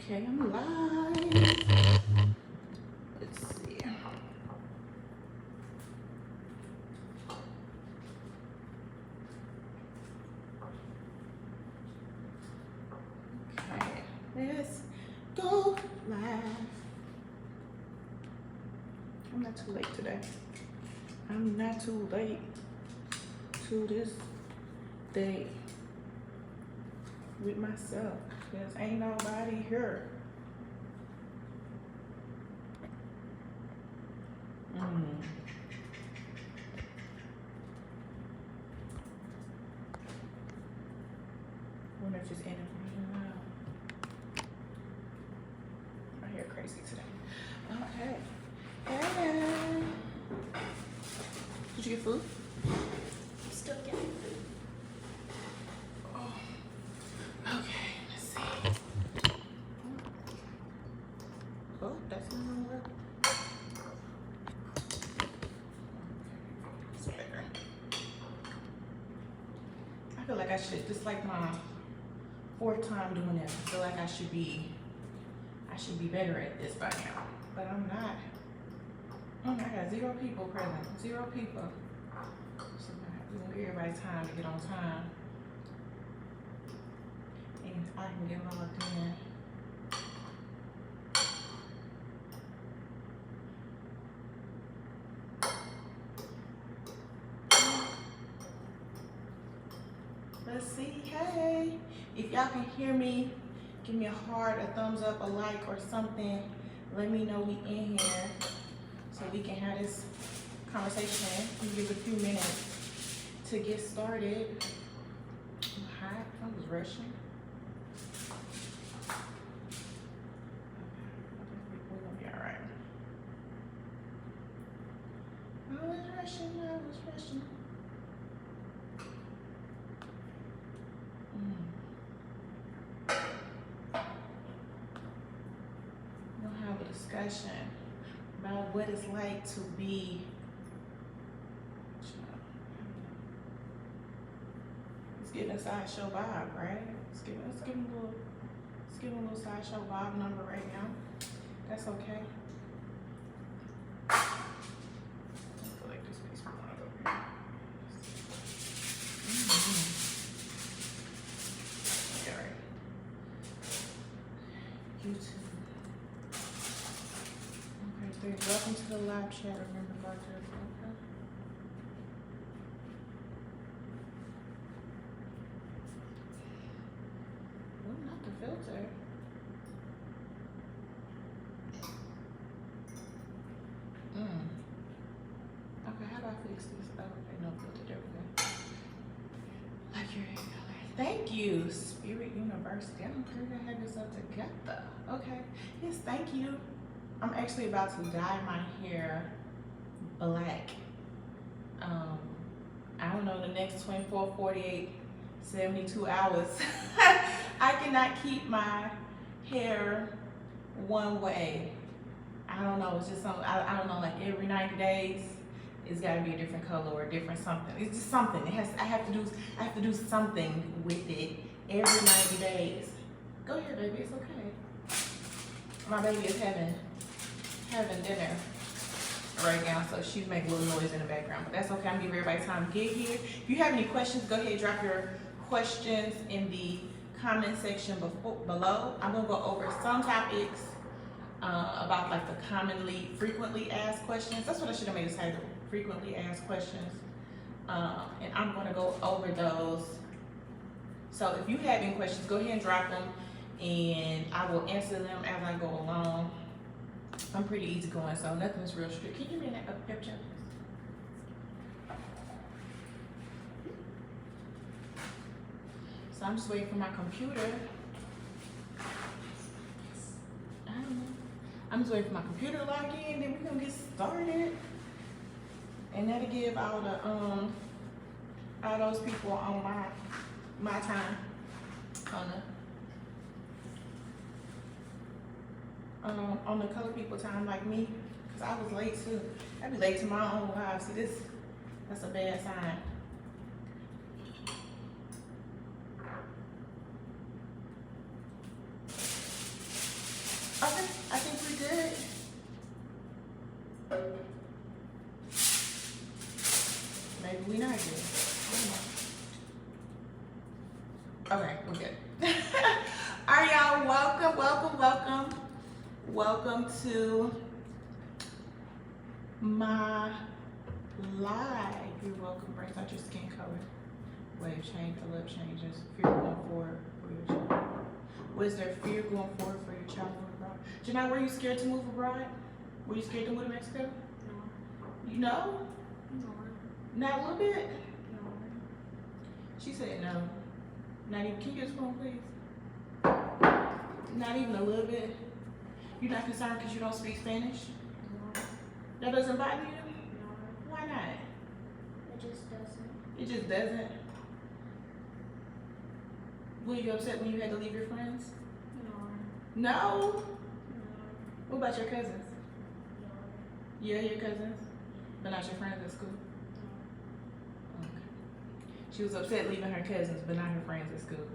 Okay, I'm live. Let's see. Okay, let's go live. I'm not too late today. I'm not too late to this day with myself because ain't nobody here. Wonder if it's in my hair crazy today. Okay. Hey. Did you get food? I'm still getting food. Oh. Okay, let's see. Oh, that's not gonna work. It's better. I feel like I should, this is like my 4th time doing this. I feel like I should be better at this by now. But I'm not. I got 0 people present. 0 people. So I have to give everybody time to get on time. And I can get logged in. Let's see. Hey, if y'all can hear me, give me a heart, a thumbs up, a like, or something. Let me know we in here so we can have this conversation. We give a few minutes to get started. I'm hot. I was rushing. We're gonna be all right. I was rushing. We'll have a discussion about what it's like to be. It's giving a sideshow vibe, right? It's giving a little sideshow vibe number right now. That's okay. I feel like this makes me want to go here. All right. YouTube. Okay, welcome to the live chat. Remember, Dr. Okay. Oh, not the filter. Okay, how do I fix this? Oh, okay, no filter. There we go. Like your hair color. Thank you, Spirit University. I don't care if I have this up together. Okay. Yes, thank you. I'm actually about to dye my hair black. I don't know, the next 24, 48, 72 hours. I cannot keep my hair one way. I don't know, it's just something, I don't know, like every 90 days, it's gotta be a different color or a different something. It's just something, I have to do something with it every 90 days. Go ahead, baby, it's okay. My baby is having dinner right now, so she make a little noise in the background, but that's okay. I'm giving everybody time to get here. If you have any questions, go ahead and drop your questions in the comment section below. I'm gonna go over some topics about like the frequently asked questions. That's what I should have made this title, frequently asked questions. And I'm gonna go over those. So if you have any questions, go ahead and drop them and I will answer them as I go along. I'm pretty easygoing, so nothing's real strict. Can you give me a picture? So I'm just waiting for my computer. I don't know. I'm just waiting for my computer to log in, then we're gonna get started. And that'll give all those people on my time on the color people time like me, because I was late too. I'd be late to my own live. See this, that's a bad sign. I think we're good. Maybe we're not good. Okay, we're good. All right, y'all. Welcome to my live. You're welcome. Brings out your skin color. Wave change, color changes. Fear going forward for your child. Was there fear going forward for your child moving abroad? Janai, were you scared to move abroad? Were you scared to move to Mexico? No. You know? No. Not a little bit? No. She said no. Not even, can you get a spoon, please? Not even a little bit? You're not concerned because you don't speak Spanish? No. That doesn't bother you? No. Why not? It just doesn't. It just doesn't? Were you upset when you had to leave your friends? No. No? No. What about your cousins? No. Yeah, your cousins? But not your friends at school? Okay. She was upset leaving her cousins, but not her friends at school.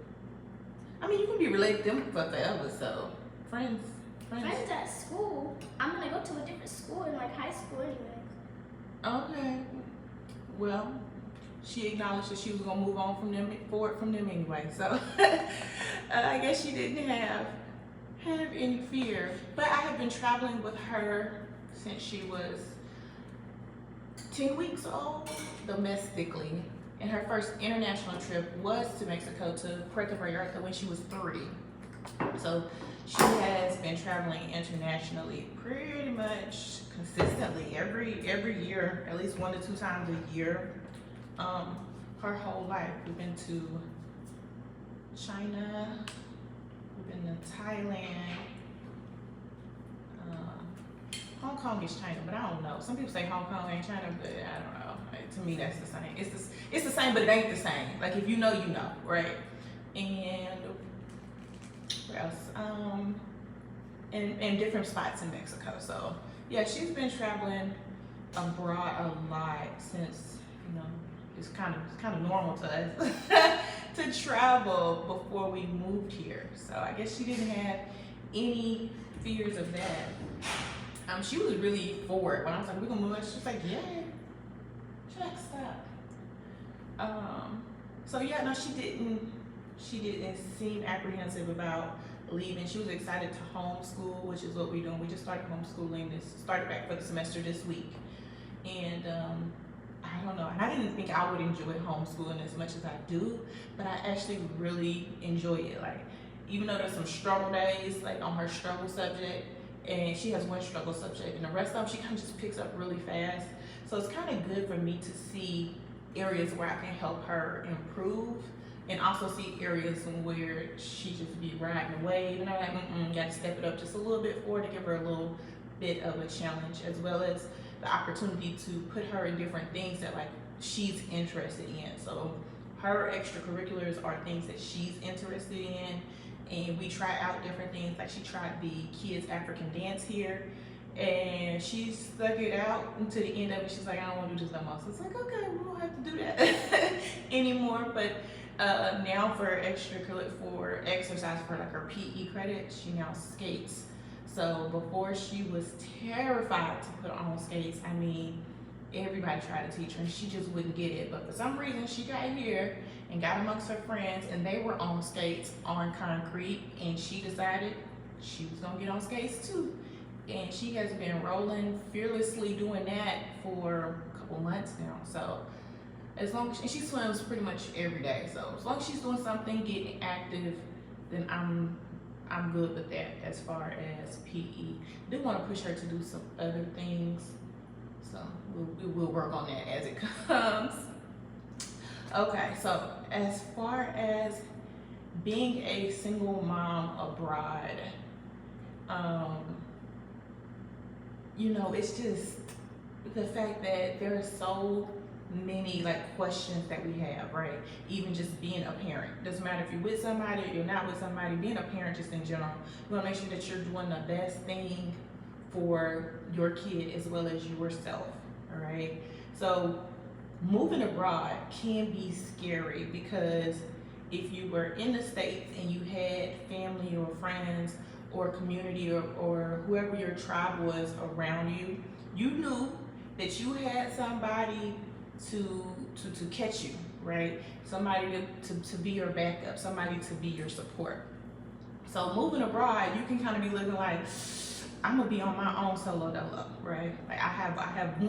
I mean, you can be related to them for forever, so friends. Friends at school. I'm gonna go to a different school in like high school anyway. Okay. Well, she acknowledged that she was gonna move on from them anyway. So I guess she didn't have any fear. But I have been traveling with her since she was 10 weeks old domestically. And her first international trip was to Mexico, to Puerto Vallarta, when she was 3. So she has been traveling internationally pretty much consistently every year, at least 1 to 2 times a year. Her whole life. We've been to China, we've been to Thailand. Hong Kong is China, but I don't know. Some people say Hong Kong ain't China, but I don't know. To me, that's the same. It's the same, but it ain't the same. Like, if you know, you know, right? And what else? And different spots in Mexico. So yeah, she's been traveling abroad a lot since, you know, it's kind of normal to us to travel before we moved here. So I guess she didn't have any fears of that. She was really for it when I was like, we're gonna move. She was like, yeah. Check, stop. So yeah, no, she didn't seem apprehensive about leaving. She was excited to homeschool, which is what we're doing. We just started homeschooling started back for the semester this week. And I don't know, and I didn't think I would enjoy homeschooling as much as I do, but I actually really enjoy it. Like, even though there's some struggle days, like on her struggle subject, and she has one struggle subject, and the rest of them she kind of just picks up really fast. So it's kind of good for me to see areas where I can help her improve, and also see areas where she just be riding the wave, and I'm like, got to step it up just a little bit for her to give her a little bit of a challenge, as well as the opportunity to put her in different things that like she's interested in. So her extracurriculars are things that she's interested in, and we try out different things. Like, she tried the kids African dance here, and she stuck it out until the end of it. She's like, I don't want to do this no more. So it's like, okay, we don't have to do that anymore. But now for extracurricular, for exercise, for like her PE credit, she now skates. So before, she was terrified to put on skates. I mean, everybody tried to teach her and she just wouldn't get it. But for some reason, she got here and got amongst her friends, and they were on skates on concrete, and she decided she was gonna get on skates too. And she has been rolling fearlessly doing that for a couple months now. So as long as she swims pretty much every day, so as long as she's doing something, getting active, then I'm good with that as far as PE. Do want to push her to do some other things, so we'll work on that as it comes. Okay, so as far as being a single mom abroad, you know, it's just the fact that there are so many like questions that we have, right? Even just being a parent. Doesn't matter if you're with somebody or you're not with somebody, being a parent just in general, you wanna make sure that you're doing the best thing for your kid as well as yourself, all right? So moving abroad can be scary, because if you were in the States and you had family or friends or community or whoever your tribe was around you, you knew that you had somebody to catch you, right? Somebody to be your backup, somebody to be your support. So moving abroad, you can kind of be looking like, I'm gonna be on my own solo dolo, right? Like I have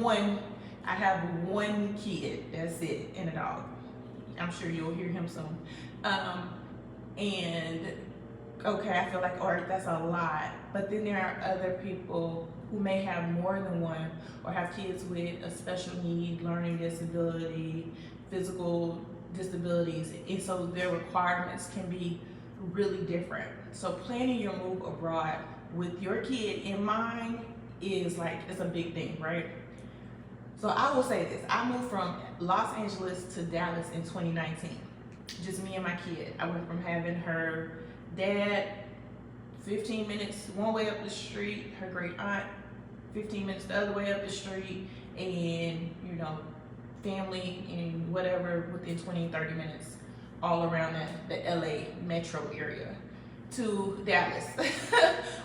one kid, that's it, and a dog. I'm sure you'll hear him soon. And okay, I feel like, all right, that's a lot. But then there are other people who may have more than one or have kids with a special need, learning disability, physical disabilities, and so their requirements can be really different. So planning your move abroad with your kid in mind is like, it's a big thing, right? So I will say this, I moved from Los Angeles to Dallas in 2019, just me and my kid. I went from having her dad 15 minutes one way up the street, her great aunt 15 minutes the other way up the street, and family and whatever within 20 30 minutes all around the LA metro area, to Dallas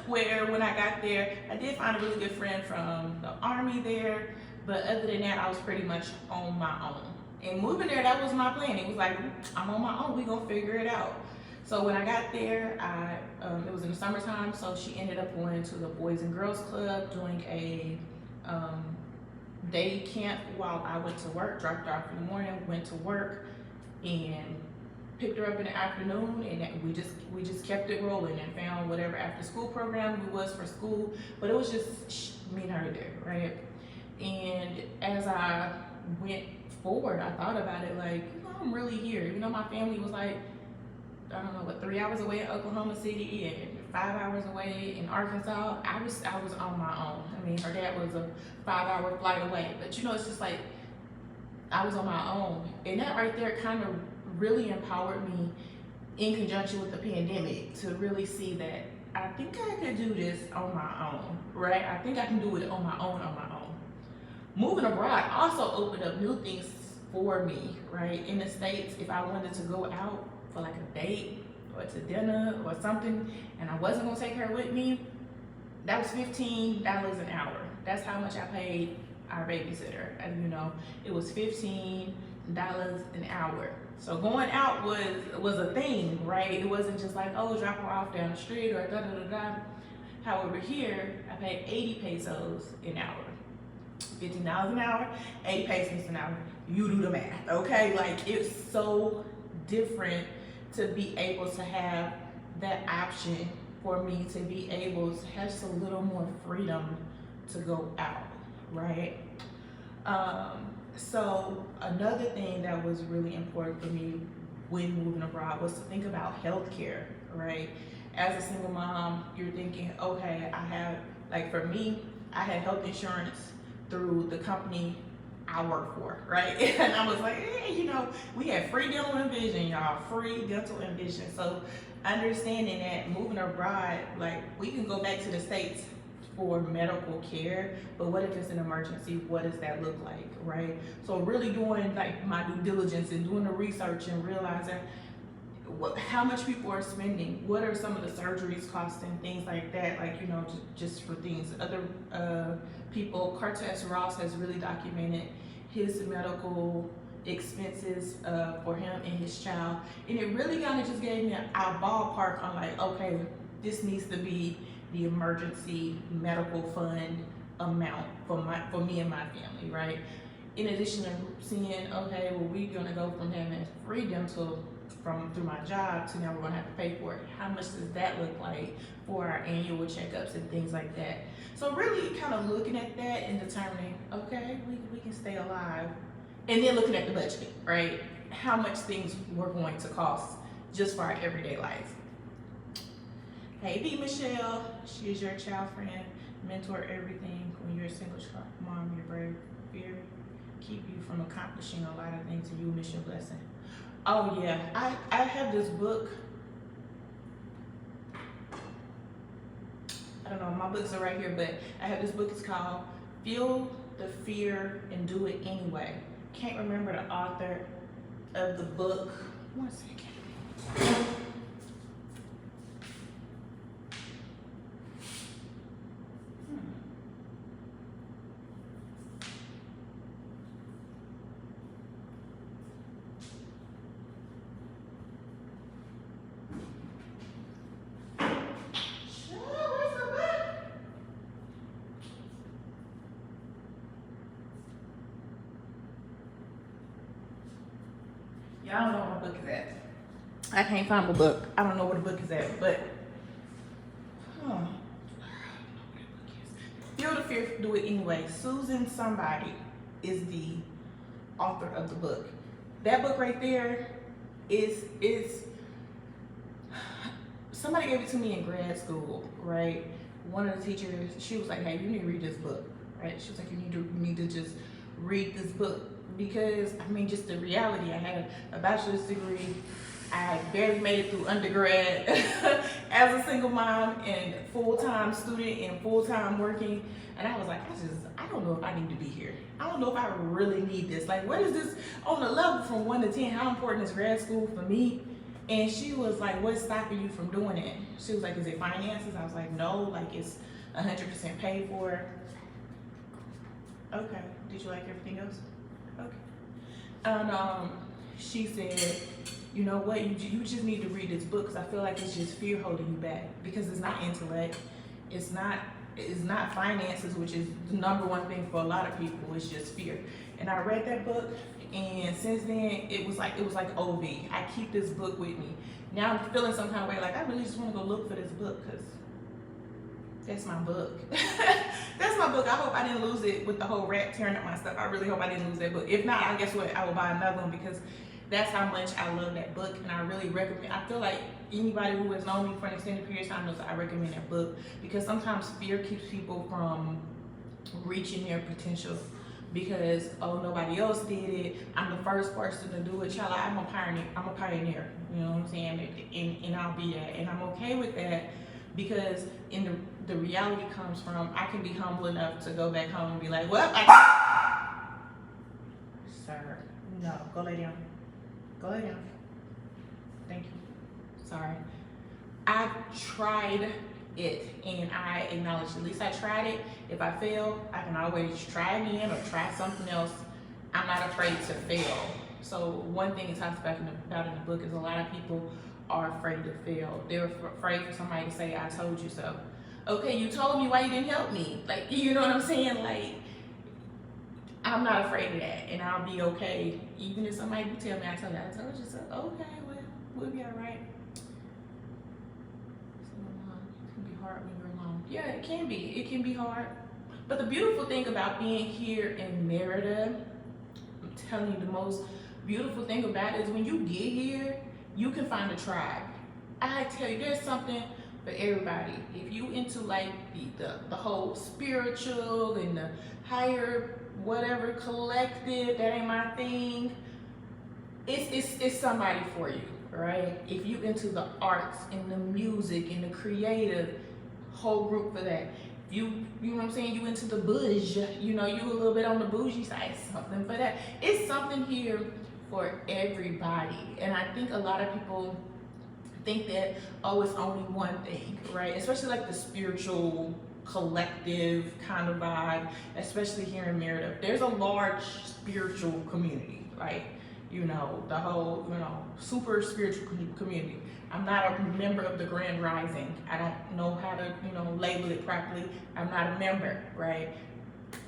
where when I got there I did find a really good friend from the Army there, but other than that I was pretty much on my own. And moving there, that was my plan. It was like, I'm on my own, we gonna figure it out. So when I got there, it was in the summertime, so she ended up going to the Boys and Girls Club, doing a day camp while I went to work, dropped her off in the morning, went to work, and picked her up in the afternoon, and we just kept it rolling and found whatever after school program it was for school, but it was just me and her there, right? And as I went forward, I thought about it like, I'm really here. My family was like, I don't know, 3 hours away in Oklahoma City and 5 hours away in Arkansas. I was on my own. I mean, her dad was a 5-hour flight away, but it's just like, I was on my own. And that right there kind of really empowered me in conjunction with the pandemic to really see that I think I could do this on my own, right? I think I can do it on my own. Moving abroad also opened up new things for me, right? In the States, if I wanted to go out for like a date or to dinner or something, and I wasn't gonna take her with me, that was $15 an hour. That's how much I paid our babysitter. And it was $15 an hour. So going out was a thing, right? It wasn't just like, oh, drop her off down the street or da da da da. However, here I paid 80 pesos an hour. $15 an hour, 80 pesos an hour. You do the math, okay? Like, it's so different to be able to have that option, for me to be able to have just a little more freedom to go out, right? So another thing that was really important for me when moving abroad was to think about healthcare, right? As a single mom, you're thinking, okay, for me, I had health insurance through the company I work for, right? And I was like, hey, we had free dental and vision, y'all, free dental and vision. So understanding that moving abroad, like, we can go back to the States for medical care, but what if it's an emergency? What does that look like, right? So really doing like my due diligence and doing the research and realizing how much people are spending, what are some of the surgeries costing, things like that, like, just for things. Other people, Cartes Ross has really documented his medical expenses for him and his child, and it really kind of just gave me a ballpark on like, okay, this needs to be the emergency medical fund amount for me and my family, right? In addition to seeing, okay, well, we're gonna go from having free dental through my job to now we're gonna have to pay for it. How much does that look like for our annual checkups and things like that? So really kind of looking at that and determining, okay, we can stay alive. And then looking at the budget, right? How much things were going to cost just for our everyday life. Hey, B. Michelle, she is your child friend, mentor everything. When you're a single child mom, your brave fear keep you from accomplishing a lot of things, and you miss your blessing. Oh yeah, I have this book. I don't know, my books are right here, but I have this book. It's called Feel the Fear and Do It Anyway. Can't remember the author of the book. One second. I don't know where my book is at. I can't find my book. I don't know where the book is at, but Feel the Fear, Do It Anyway. Susan somebody is the author of the book. That book right there is somebody gave it to me in grad school, right? One of the teachers, she was like, hey, you need to read this book, right? She was like, you need to just read this book, because I mean, just the reality. I had a bachelor's degree. I barely made it through undergrad as a single mom and full-time student and full-time working. And I was like, I don't know if I need to be here. I don't know if I really need this. Like, what is this on a level from 1 to 10? How important is grad school for me? And she was like, what's stopping you from doing it? She was like, is it finances? I was like, no, like it's 100% paid for. Okay, did you like everything else? Okay. And she said, you know what, you just need to read this book, because I feel like it's just fear holding you back, because it's not intellect, it's not finances, which is the number one thing for a lot of people. It's just fear. And I read that book, and since then it was like OV. I keep this book with me. Now I'm feeling some kind of way, like I really just want to go look for this book, because that's my book. That's my book. I hope I didn't lose it with the whole rat tearing up my stuff. I really hope I didn't lose that book. If not, I guess what, I will buy another one, because that's how much I love that book, and I really recommend. I feel like anybody who has known me for an extended period of time knows that I recommend that book, because sometimes fear keeps people from reaching their potential, because nobody else did it. I'm the first person to do it. Child, I'm a pioneer. You know what I'm saying? And I'll be that, and I'm okay with that, because in the reality comes from, I can be humble enough to go back home and be like, well, sir, no, go lay down. Go lay down. Thank you. Sorry. I've tried it, and I acknowledge, at least I tried it. If I fail, I can always try again or try something else. I'm not afraid to fail. So one thing it talks about in the book is a lot of people are afraid to fail. They're afraid for somebody to say, I told you so. Okay, you told me, why you didn't help me? Like, you know what I'm saying? Like, I'm not afraid of that, and I'll be okay. Even if somebody do tell me, I told you so. Okay, well, we'll be all right. It can be hard when you're alone. Yeah, it can be. It can be hard. But the beautiful thing about being here in Merida, I'm telling you, the most beautiful thing about it is when you get here, you can find a tribe. I tell you, there's something for everybody. If you into like the whole spiritual and the higher whatever collective, that ain't my thing. It's somebody for you, right? If you into the arts and the music and the creative, whole group for that. You know what I'm saying? You into the bush, you know, you a little bit on the bougie side, something for that. It's something here for everybody. And I think a lot of people think that, oh, it's only one thing, right? Especially like the spiritual collective kind of vibe, especially here in Merida. There's a large spiritual community, like, you know, the whole, you know, super spiritual community. I'm not a member of the Grand Rising. I don't know how to, you know, label it properly. I'm not a member, right?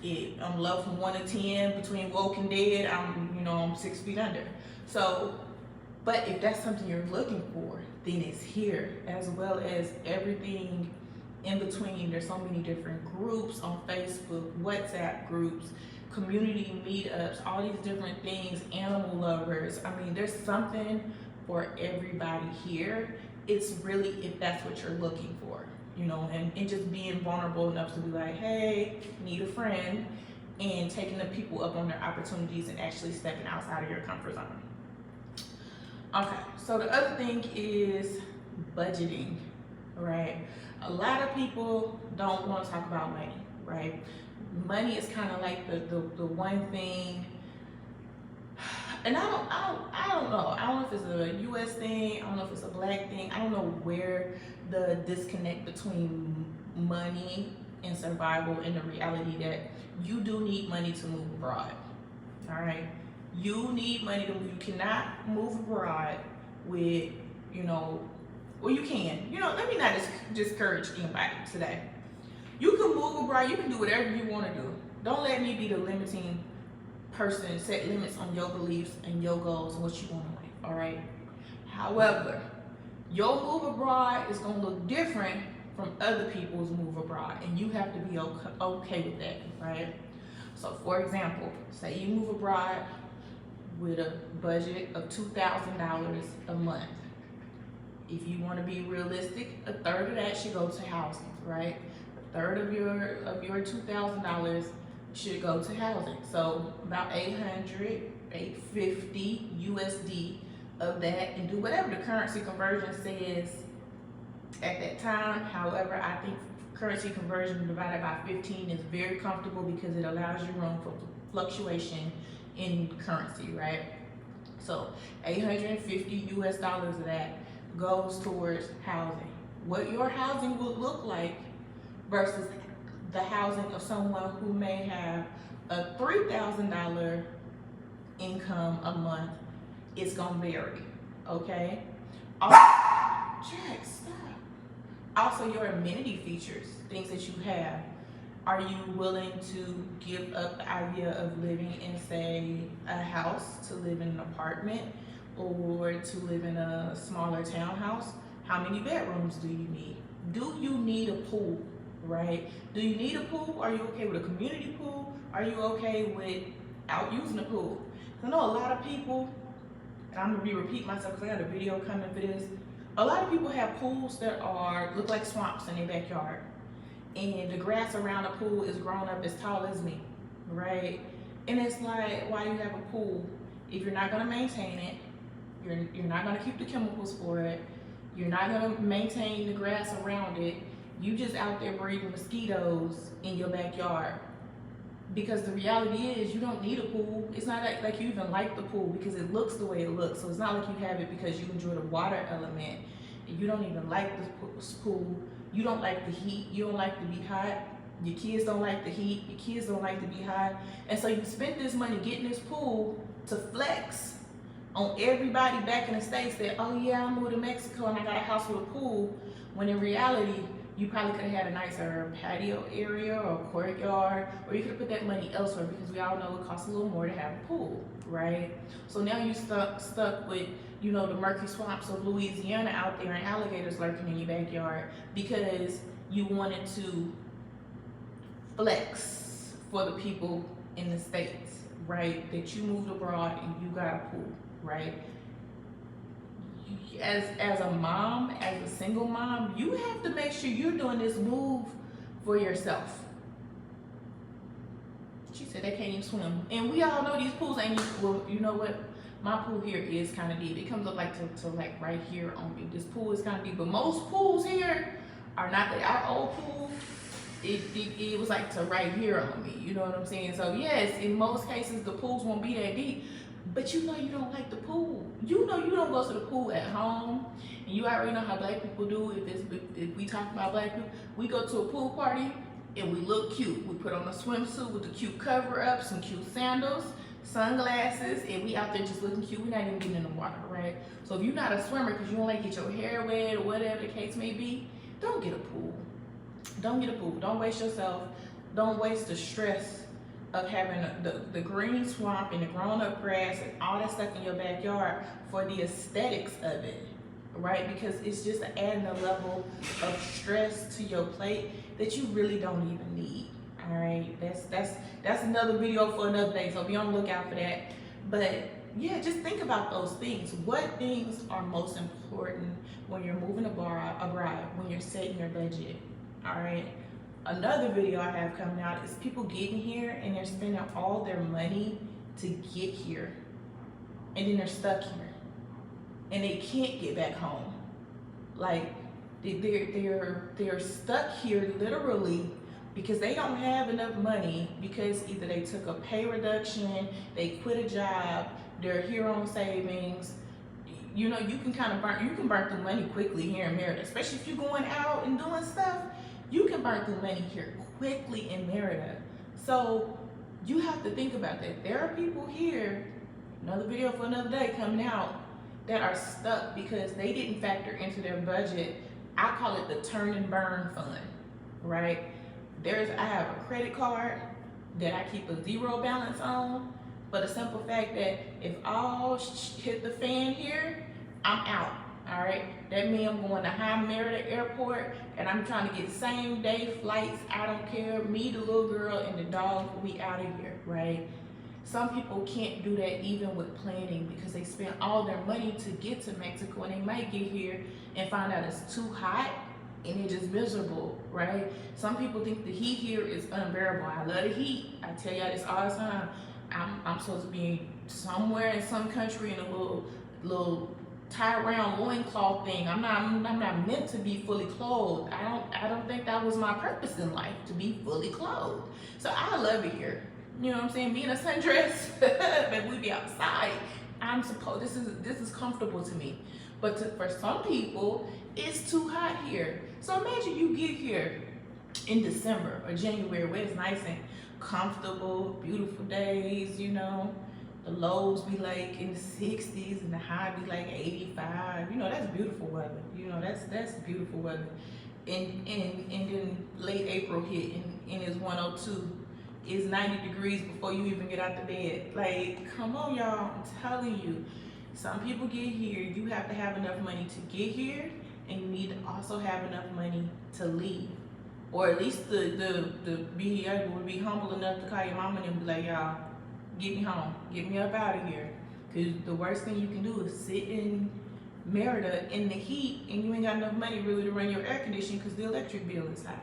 I'm love from 1 to 10, between woke and dead, I'm 6 feet under. So, but if that's something you're looking for, then it's here, as well as everything in between. There's so many different groups on Facebook, WhatsApp groups, community meetups, all these different things, animal lovers. I mean, there's something for everybody here. It's really if that's what you're looking for, you know, and just being vulnerable enough to be like, hey, need a friend, and taking the people up on their opportunities and actually stepping outside of your comfort zone. Okay, so the other thing is budgeting, right? A lot of people don't want to talk about money, right? Money is kind of like the one thing, and I don't know. I don't know if it's a U.S. thing. I don't know if it's a black thing. I don't know where the disconnect between money and survival and the reality that you do need money to move abroad. All right, you need money to move. You cannot move abroad with, you know, well, you can. You know, let me not discourage anybody today. You can move abroad. You can do whatever you want to do. Don't let me be the limiting person. Set limits on your beliefs and your goals and what you want in life. all right? However, your move abroad is gonna look different from other people's move abroad, and you have to be okay with that, right? So for example, say you move abroad with a budget of $2,000 a month. If you want to be realistic, a third of that should go to housing, right? A third of your $2,000 should go to housing. So about 800, 850 USD of that, and do whatever the currency conversion says at that time. However, I think currency conversion divided by 15 is very comfortable because it allows you room for fluctuation in currency, right? So 850 US dollars of that goes towards housing. What your housing would look like versus the housing of someone who may have a $3,000 income a month is gonna vary, okay? Also, Jack, stop. Also, your amenity features, things that you have. Are you willing to give up the idea of living in, say, a house to live in an apartment or to live in a smaller townhouse? How many bedrooms do you need? Do you need a pool, right? Do you need a pool? Are you okay with a community pool? Are you okay without using a pool? I know a lot of people, and I'm gonna repeat myself because I got a video coming for this. A lot of people have pools that look like swamps in their backyard. And the grass around the pool is grown up as tall as me, right? And it's like, why you have a pool if you're not gonna maintain it, you're not gonna keep the chemicals for it, you're not gonna maintain the grass around it, you just out there breeding mosquitoes in your backyard. Because the reality is you don't need a pool. It's not like you even like the pool because it looks the way it looks. So it's not like you have it because you enjoy the water element. You don't even like the pool. You don't like the heat, you don't like to be hot, your kids don't like the heat, your kids don't like to be hot. And so you spent this money getting this pool to flex on everybody back in the States that, oh yeah, I moved to Mexico and I got a house with a pool, when in reality, you probably could have had a nicer patio area or courtyard, or you could have put that money elsewhere because we all know it costs a little more to have a pool, right? So now you're stuck with, you know, the murky swamps of Louisiana out there and alligators lurking in your backyard because you wanted to flex for the people in the States, right? That you moved abroad and you got a pool, right? As a mom, as a single mom, you have to make sure you're doing this move for yourself. She said they can't even swim. And we all know these pools ain't, well, you know what? My pool here is kind of deep. It comes up like to like right here on me. This pool is kind of deep, but most pools here are not that. Our old pool, it was like to right here on me. You know what I'm saying? So yes, in most cases the pools won't be that deep, but you know you don't like the pool. You know you don't go to the pool at home, and you already know how black people do. If we talk about black people, we go to a pool party and we look cute. We put on a swimsuit with the cute cover up, some cute sandals, sunglasses, and we out there just looking cute. We're not even getting in the water, right? So if you're not a swimmer because you don't like get your hair wet or whatever the case may be, don't get a pool. Don't get a pool. Don't waste yourself. Don't waste the stress of having the green swamp and the grown up grass and all that stuff in your backyard for the aesthetics of it, right? Because it's just adding a level of stress to your plate that you really don't even need. All right, that's another video for another day, so be on the lookout for that. But yeah, just think about those things. What things are most important when you're moving abroad, when you're setting your budget? All right. Another video I have coming out is people getting here and they're spending all their money to get here, and then they're stuck here, and they can't get back home. Like they're stuck here literally because they don't have enough money, because either they took a pay reduction, they quit a job, they're here on savings. You know, you can burn through money quickly here in Merida, especially if you're going out and doing stuff. You can burn through money here quickly in Merida. So you have to think about that. There are people here, another video for another day coming out, that are stuck because they didn't factor into their budget. I call it the turn and burn fund, right? I have a credit card that I keep a zero balance on, But the simple fact that if all hit the fan here, I'm out. All right, that means I'm going to High Merida Airport and I'm trying to get same day flights. I don't care. Me, the little girl, and the dog, we out of here, right? Some people can't do that even with planning because they spend all their money to get to Mexico and they might get here and find out it's too hot and they're just miserable, right? Some people think the heat here is unbearable. I love the heat. I tell y'all this all the time. I'm supposed to be somewhere in some country in a little tie around loincloth thing. I'm not meant to be fully clothed. I don't think that was my purpose in life, to be fully clothed. So I love it here. You know what I'm saying? Me in a sundress, but we be outside. This is comfortable to me. But for some people, it's too hot here. So imagine you get here in December or January where it's nice and comfortable, beautiful days, you know. The lows be like in the 60s and the high be like 85. You know, that's beautiful weather. You know, that's beautiful weather. And then late April hit and it's 102. It's 90 degrees before you even get out the bed. Like, come on, y'all. I'm telling you. Some people get here. You have to have enough money to get here, and you need to also have enough money to leave. Or at least the be able to be humble enough to call your mama and be like, y'all, get me home. Get me up out of here. Because the worst thing you can do is sit in Merida in the heat and you ain't got enough money really to run your air conditioning because the electric bill is high.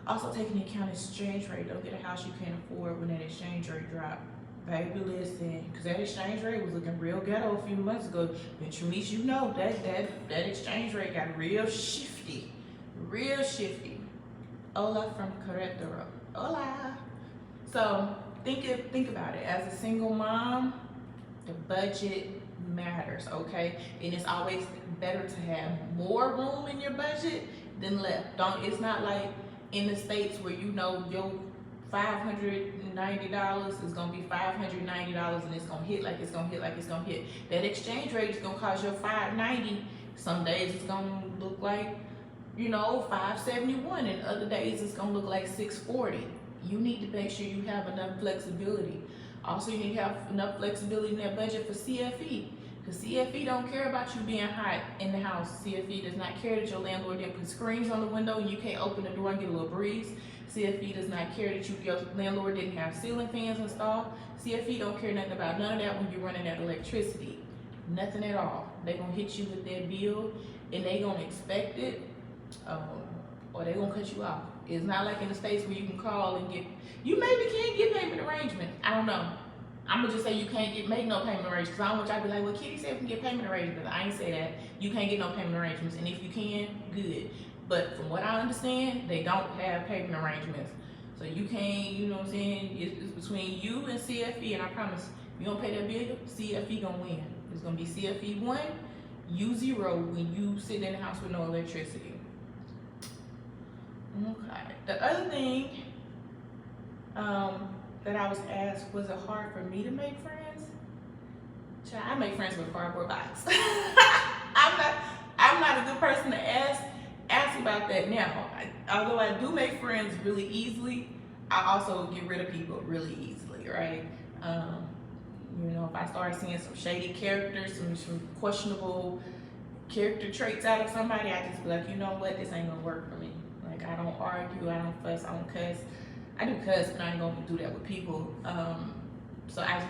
Also take into account exchange rate. Don't get a house you can't afford when that exchange rate drop. Baby, listen, because that exchange rate was looking real ghetto a few months ago. But Trinice, you know that exchange rate got real shifty. Real shifty. Hola from Querétaro. Hola. So think about it. As a single mom, the budget matters, okay? And it's always better to have more room in your budget than less. It's not like in the States where you know your $590 is gonna be $590 and it's gonna hit like it's gonna hit like it's gonna hit. That exchange rate is gonna cost you $590. Some days it's gonna look like, you know, $571, and other days it's gonna look like $640. You need to make sure you have enough flexibility. Also, you need to have enough flexibility in that budget for CFE. Because CFE don't care about you being hot in the house. CFE does not care that your landlord didn't put screens on the window and you can't open the door and get a little breeze. CFE does not care that your landlord didn't have ceiling fans installed. CFE don't care nothing about none of that when you're running that electricity. Nothing at all. They're going to hit you with that bill and they're going to expect it, or they're going to cut you off. It's not like in the States where you can call and you maybe can't get payment arrangements. I don't know. I'm gonna just say you can't make no payment arrangements. Because I don't want y'all to be like, well, Kitty said we can get payment arrangements. I ain't say that. You can't get no payment arrangements. And if you can, good. But from what I understand, they don't have payment arrangements. So you can't, you know what I'm saying? It's between you and CFE. And I promise, you don't pay that bill, CFE gonna win. It's gonna be CFE 1, you 0 when you sit in the house with no electricity. Okay. The other thing, that I was asked, was it hard for me to make friends? Child, I make friends with cardboard box. I'm not a good person to ask about that now. Although I do make friends really easily, I also get rid of people really easily, right? You know, if I start seeing some shady characters, some questionable character traits out of somebody, I just be like, you know what, this ain't gonna work for me. Like, I don't argue, I don't fuss, I don't cuss. I do cuss, but I ain't gonna do that with people. So I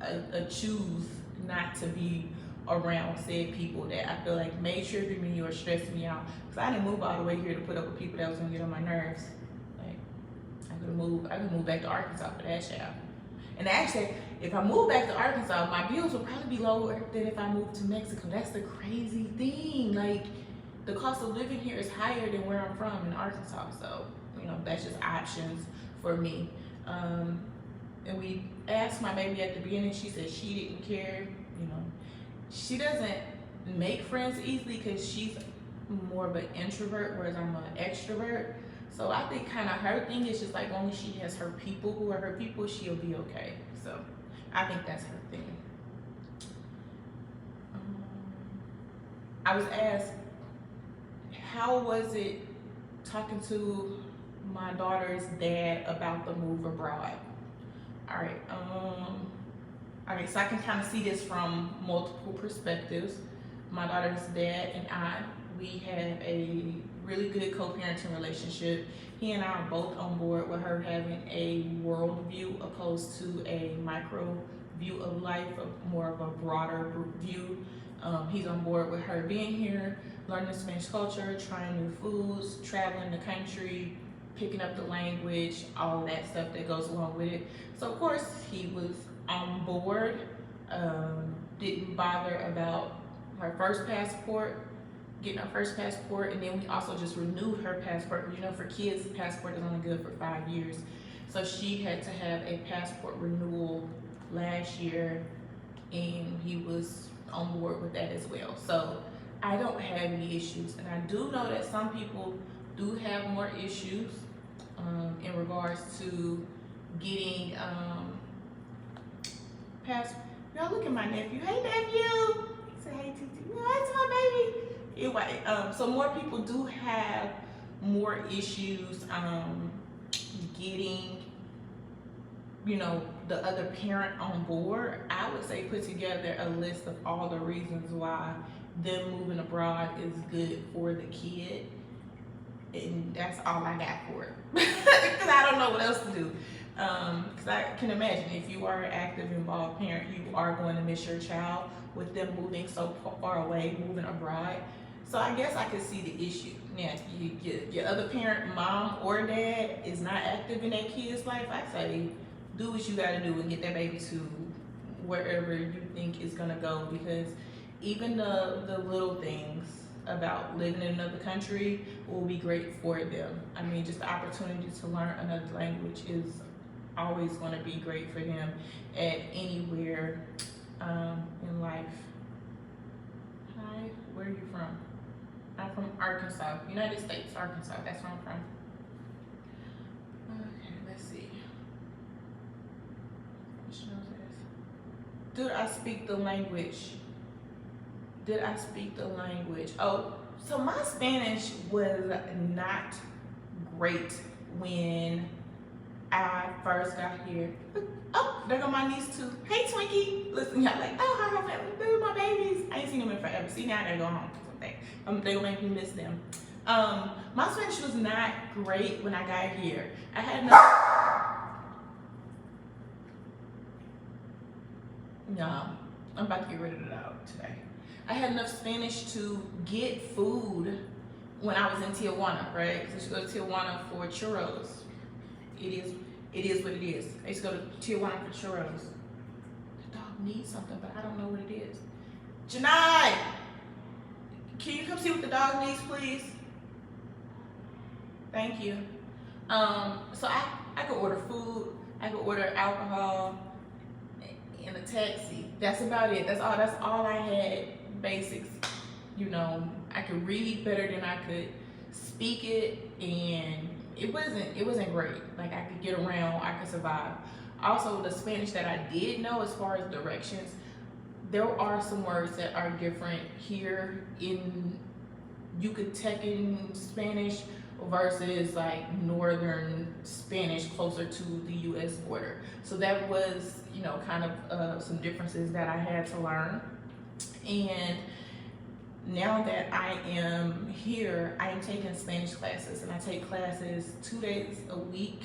just choose not to be around said people that I feel like may trigger me or stress me out. Cause I didn't move all the way here to put up with people that was gonna get on my nerves. Like, I could move back to Arkansas for that shit. And actually, if I move back to Arkansas, my bills will probably be lower than if I moved to Mexico. That's the crazy thing. Like, the cost of living here is higher than where I'm from in Arkansas. So, you know, that's just options for me. And we asked my baby at the beginning, she said she didn't care. You know, she doesn't make friends easily because she's more of an introvert, whereas I'm an extrovert. So I think kind of her thing is just like, only she has her people who are her people, she'll be okay. So I think that's her thing. I was asked, how was it talking to my daughter's dad about the move abroad? All right. Okay, so I can kind of see this from multiple perspectives. My daughter's dad and I, we have a really good co-parenting relationship. He and I are both on board with her having a world view opposed to a micro view of life, more of a broader view. He's on board with her being here, learning the Spanish culture, trying new foods, traveling the country, picking up the language, all that stuff that goes along with it. So of course he was on board, didn't bother about her first passport, getting her first passport, and then we also just renewed her passport. You know, for kids, the passport is only good for 5 years. So she had to have a passport renewal last year, and he was on board with that as well. So I don't have any issues, and I do know that some people do have more issues in regards to getting Y'all look at my nephew. Hey nephew. Say hey Titi. No, it's my baby. Anyway, so more people do have more issues getting, you know, the other parent on board. I would say put together a list of all the reasons why them moving abroad is good for the kid. And that's all I got for it. Because I don't know what else to do. Because I can imagine if you are an active, involved parent, you are going to miss your child with them moving so far away, moving abroad. So I guess I could see the issue. Now, your other parent, mom or dad, is not active in that kid's life. I say, do what you got to do and get that baby to wherever you think it's going to go. Because even the little things about living in another country will be great for them. I mean, just the opportunity to learn another language is always going to be great for them at anywhere in life. Hi, where are you from? I'm from Arkansas, United States, Arkansas. That's where I'm from. Okay, let's see. Which knows this? Did I speak the language? Did I speak the language? Oh, so my Spanish was not great when I first got here. Oh, there go my niece too. Hey Twinkie. Listen, y'all like, oh, how her family, they're my babies. I ain't seen them in forever. See, now I gotta go home. They gonna make me miss them. My Spanish was not great when I got here. I had no, I'm about to get rid of it out today. I had enough Spanish to get food when I was in Tijuana, right? Because I used to go to Tijuana for churros. It is what it is. I used to go to Tijuana for churros. The dog needs something, but I don't know what it is. Janai, can you come see what the dog needs, please? Thank you. So I could order food, I could order alcohol in a taxi. That's about it. That's all I had. Basics, you know. I could read better than I could speak it, and it wasn't great. Like, I could get around, I could survive. Also, the Spanish that I did know, as far as directions, there are some words that are different here in Yucatecan Spanish versus like northern Spanish closer to the US border. So that was, you know, kind of some differences that I had to learn. And now that I am here, I am taking Spanish classes, and I take classes 2 days a week,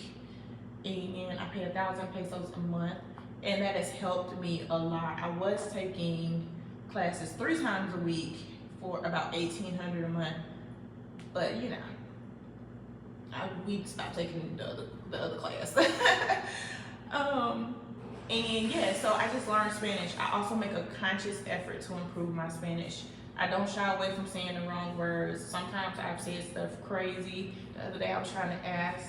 and I pay 1,000 pesos a month, and that has helped me a lot. I was taking classes 3 times a week for about 1,800 a month, but you know, we stopped taking the other class. And yeah, so I just learned Spanish. I also make a conscious effort to improve my Spanish. I don't shy away from saying the wrong words. Sometimes I've said stuff crazy. The other day I was trying to ask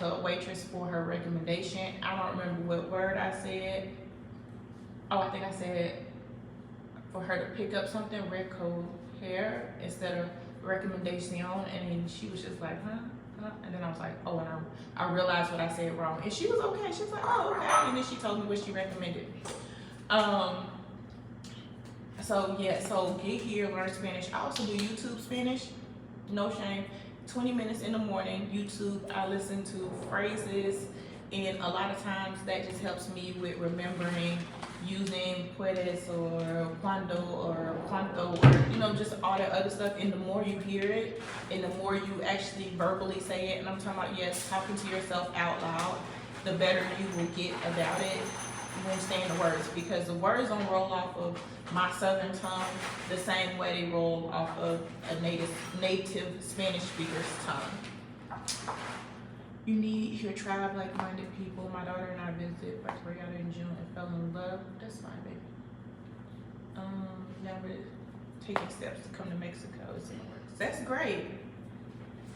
the waitress for her recommendation. I don't remember what word I said. Oh, I think I said for her to pick up something, recoger, instead of recommendation, and then she was just like, huh? And then I was like, oh, and I realized what I said wrong. And she was okay. She was like, oh, okay. And then she told me what she recommended. So yeah, so get here, learn Spanish. I also do YouTube Spanish, no shame. 20 minutes in the morning, YouTube. I listen to phrases And a lot of times that just helps me with remembering using puedes or cuando or cuanto or, you know, just all that other stuff. And the more you hear it and the more you actually verbally say it, and I'm talking about, yes, talking to yourself out loud, the better you will get about it when saying the words, because the words don't roll off of my southern tongue the same way they roll off of a native Spanish speaker's tongue. You need your tribe, like-minded people. My daughter and I visited Puerto Vallarta in June and fell in love. That's fine, baby. Now we're taking steps to come to Mexico. It's in the works. That's great.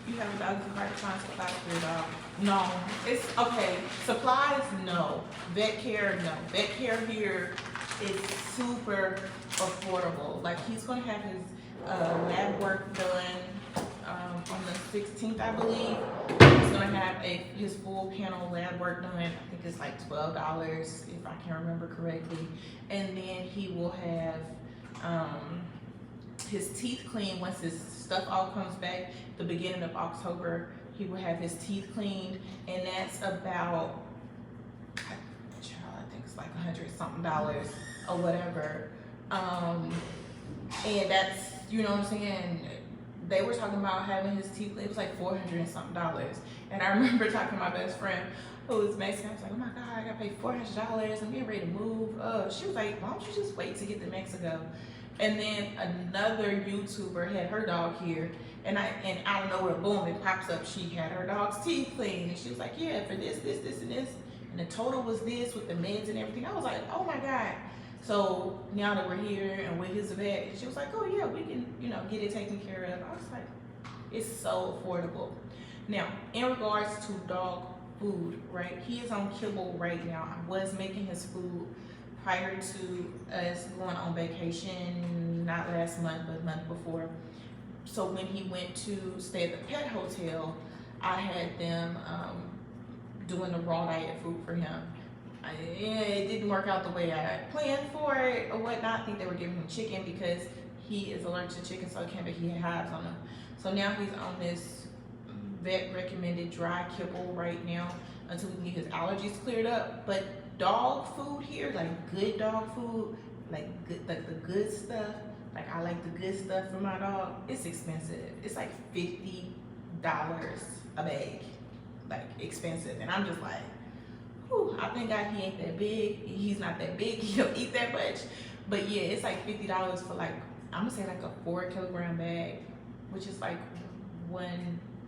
You have a dog, you hard to find supplies for your dog. No, it's okay. Supplies, no. Vet care, no. Vet care here is super affordable. Like, he's gonna have his lab work done on the 16th, I believe. He's gonna have his full panel lab work done. I think it's like $12 if I can remember correctly. And then he will have his teeth cleaned once his stuff all comes back. The beginning of October, he will have his teeth cleaned, and that's about, I think it's like $100-something or whatever. And that's, you know what I'm saying? They were talking about having his teeth cleaned. It was like $400-something. And I remember talking to my best friend who was Mexican. I was like, oh my God, I gotta pay $400. I'm getting ready to move. She was like, why don't you just wait to get to Mexico? And then another YouTuber had her dog here, and out of nowhere, boom, it pops up. She had her dog's teeth cleaned, and she was like, yeah, for this, and this, and the total was this with the meds and everything. I was like, oh my God. So now that we're here and with his vet, she was like, oh yeah, we can, you know, get it taken care of. I was like, it's so affordable. Now, in regards to dog food, right? He is on kibble right now. I was making his food prior to us going on vacation, not last month, but the month before. So when he went to stay at the pet hotel, I had them doing the raw diet food for him. It didn't work out the way I planned for it or whatnot. I think they were giving him chicken because he is allergic to chicken, so it can't be, he had hives on him. So now he's on this vet recommended dry kibble right now until we can get his allergies cleared up. But dog food here, like good dog food, like the good stuff, like I like the good stuff for my dog, it's expensive. It's like $50 a bag, like expensive. And I'm just like, whew, I thank God he ain't that big. He's not that big, he don't eat that much. But yeah, it's like $50 for like, I'm gonna say like a 4-kilogram bag, which is like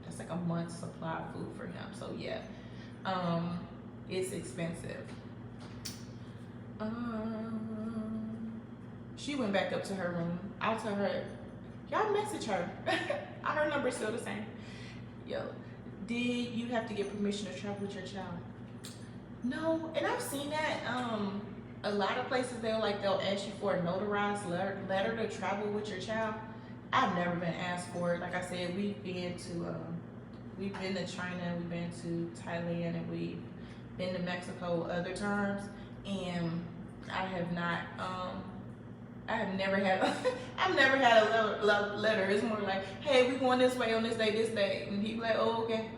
that's like a month's supply of food for him. So yeah, it's expensive. She went back up to her room. I'll tell her, y'all message her. Her number's still the same. Yo, did you have to get permission to travel with your child? No, and I've seen that. A lot of places they'll ask you for a notarized letter to travel with your child. I've never been asked for it. Like I said, we've been to China, we've been to Thailand, and we've been to Mexico other times, and I have not. I've never had a letter. It's more like, hey, we going this way on this day, and he be like, oh, okay.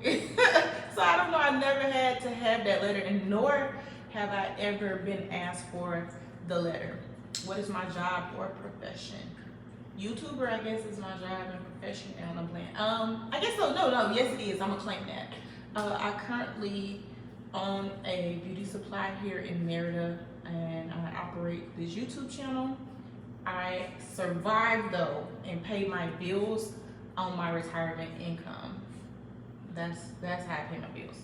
So I don't know. I never had to have that letter, and nor have I ever been asked for the letter. What is my job or profession? YouTuber, I guess, is my job and profession. And I'm playing. I guess so. No. Yes, it is. I'm gonna claim that. I currently own a beauty supply here in Merida, and I operate this YouTube channel. I survive though and pay my bills on my retirement income. That's how I pay my bills.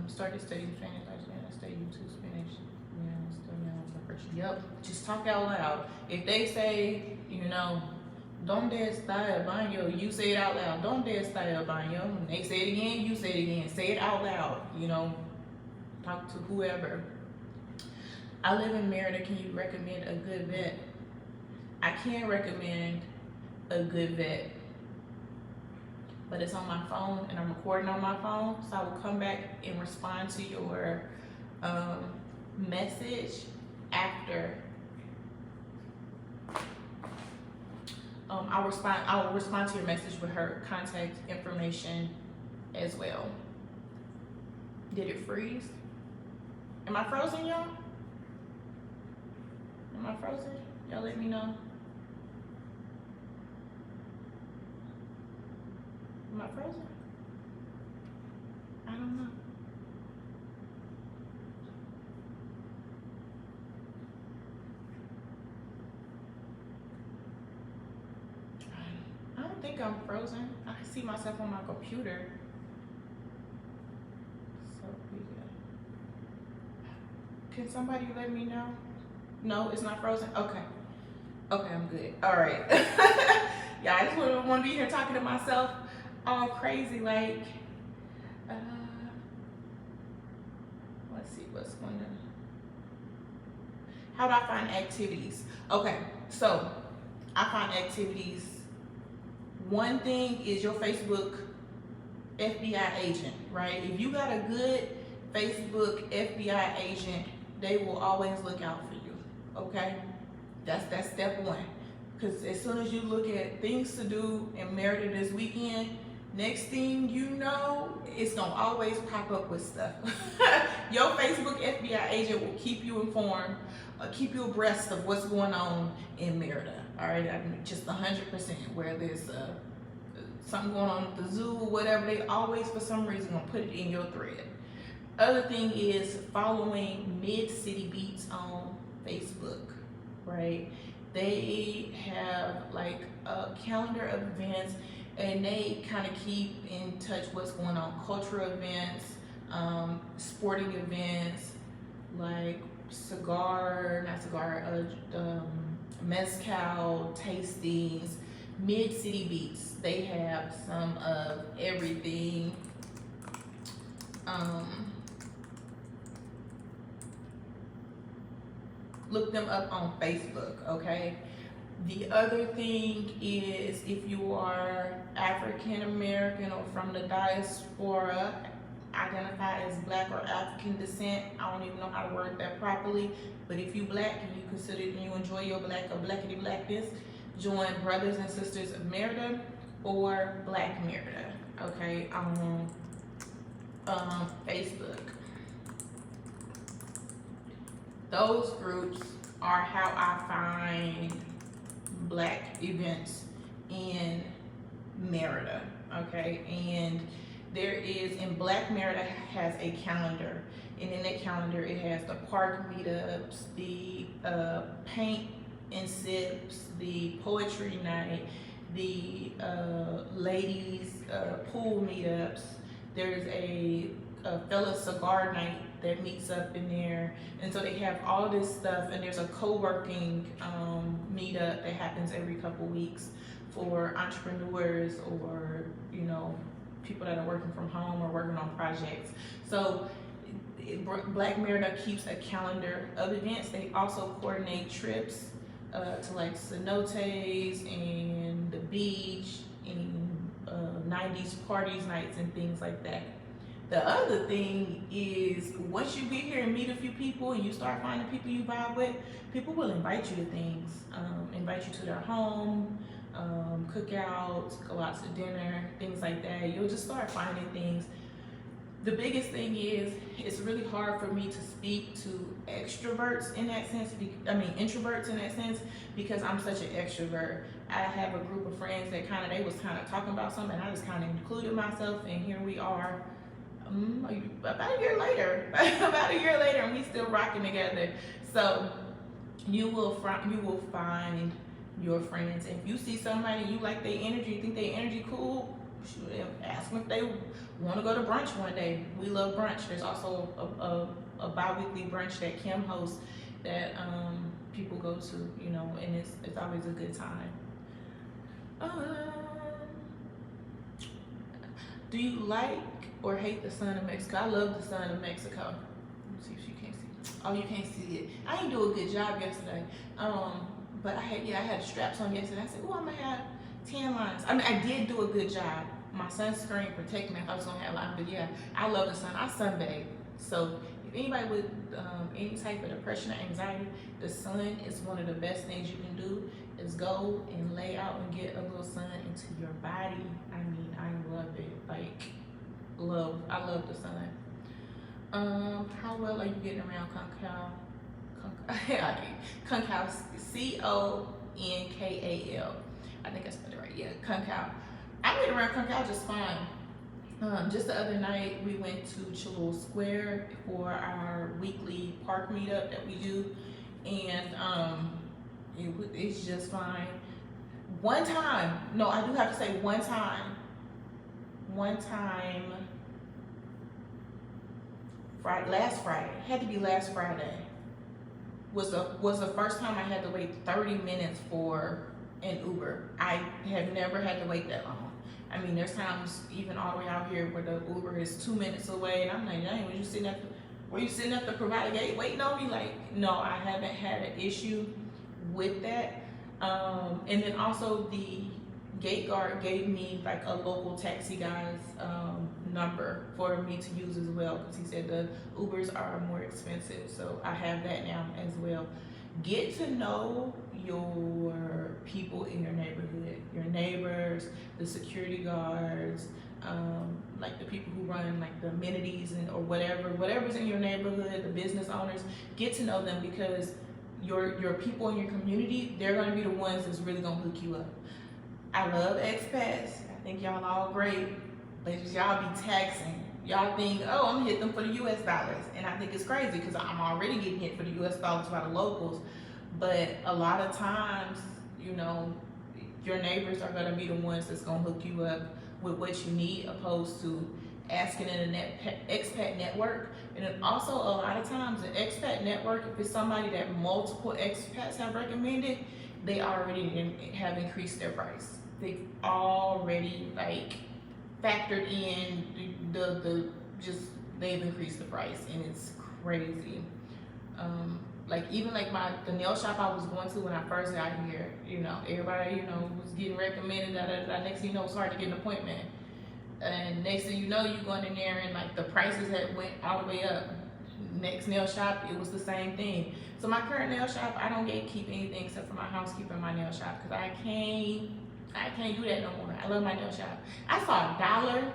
Started studying Spanish last year. I studied YouTube Spanish. Yeah, still now for first year. Yep, just talk out loud. If they say, you know, donde está el baño, you say it out loud. Donde está el baño? And they say it again, you say it again. Say it out loud. You know, talk to whoever. I live in Merida. Can you recommend a good vet? I can recommend a good vet, but it's on my phone and I'm recording on my phone, so I will come back and respond to your message after. I'll respond to your message with her contact information as well. Did it freeze? Am I frozen, y'all? Am I frozen? Y'all let me know. Am I frozen? I don't know. I don't think I'm frozen. I can see myself on my computer. So yeah. Can somebody let me know? No, it's not frozen? Okay. Okay, I'm good. All right. Yeah, I just want to be here talking to myself all crazy like, let's see what's going on. How do I find activities? Okay, so I find activities. One thing is your Facebook FBI agent, right? If you got a good Facebook FBI agent, they will always look out for you, okay? That's step one. Because as soon as you look at things to do in Merida this weekend, next thing you know, it's gonna always pop up with stuff. Your Facebook FBI agent will keep you informed, keep you abreast of what's going on in Merida. All right, I mean, just 100%. Where there's something going on at the zoo or whatever, they always for some reason gonna put it in your thread. Other thing is following Mid-City Beats on Facebook, right? They have like a calendar of events, and they kind of keep in touch what's going on, cultural events, sporting events, like mezcal tastings. Mid-City Beats, they have some of everything. Look them up on Facebook, okay? The other thing is if you are African American or from the diaspora, identify as Black or African descent. I don't even know how to word that properly, but if you Black and you consider and you enjoy your Black or Blackity Blackness, join Brothers and Sisters of Merida or Black Merida, okay, on Facebook. Those groups are how I find Black events in Merida, okay? And there is, in Black Merida has a calendar, and in that calendar it has the park meetups, the paint and sips, the poetry night, the ladies pool meetups. There's a fella cigar night that meets up in there, and so they have all this stuff. And there's a co-working meetup that happens every couple weeks for entrepreneurs or people that are working from home or working on projects. So Black Merida keeps a calendar of events. They also coordinate trips to like cenotes and the beach and 90s parties nights and things like that. The other thing is, once you get here and meet a few people and you start finding people you vibe with, people will invite you to things, invite you to their home, cookouts, go out to dinner, things like that. You'll just start finding things. The biggest thing is, it's really hard for me to speak to extroverts in that sense, introverts in that sense, because I'm such an extrovert. I have a group of friends that they was talking about something, and I just included myself, and here we are. About a year later, and we still rocking together. So you will find your friends. If you see somebody you like their energy, you think their energy cool, ask them if they want to go to brunch one day. We love brunch. There's also a bi-weekly brunch that Kim hosts that people go to, and it's always a good time. Do you like or hate the sun of Mexico? I love the sun of Mexico. Let me see if you can't see. Oh, you can't see it. I didn't do a good job yesterday. But I had straps on yesterday. I said, oh, I'm gonna have tan lines. I did do a good job. My sunscreen protected me. I thought I was gonna have lines, but yeah, I love the sun. I sunbathe. So if anybody with any type of depression or anxiety, the sun is one of the best things you can do. Is go and lay out and get a little sun into your body. I love it. I love the sun. How well are you getting around Concal? Concal, Conkal. I think I spelled it right. Yeah, Concal. I get around Concal just fine. Just the other night, we went to Chalul Square for our weekly park meetup that we do, and it's just fine. One time, no, I do have to say one time, last Friday, had to be last Friday, was the first time I had to wait 30 minutes for an Uber. I have never had to wait that long. I mean, there's times even all the way out here where the Uber is 2 minutes away, and I'm like, dang, were you sitting at the provider gate waiting on me? Like, no, I haven't had an issue with that. And then also the gate guard gave me like a local taxi guy's number for me to use as well, because he said the Ubers are more expensive, so I have that now as well. Get to know your people in your neighborhood, your neighbors, the security guards, like the people who run like the amenities or whatever's in your neighborhood, the business owners. Get to know them, because your people in your community, they're gonna be the ones that's really gonna hook you up. I love expats. I think y'all all great, but y'all be taxing. Y'all think, oh, I'm gonna hit them for the US dollars. And I think it's crazy, because I'm already getting hit for the US dollars by the locals. But a lot of times, you know, your neighbors are gonna be the ones that's gonna hook you up with what you need, opposed to asking in an expat network. And then also a lot of times an expat network, if it's somebody that multiple expats have recommended, they already have increased their price. They've already like factored in they've increased the price, and it's crazy. Like even like the nail shop I was going to when I first got here, you know, everybody, you know, was getting recommended, next thing you know, it's hard to get an appointment. And next thing you know, you're going in there and like the prices had went all the way up. Next nail shop, it was the same thing. So my current nail shop, I don't keep anything except for my housekeeper in my nail shop, because I can't do that no more. I love my nail shop. I saw $1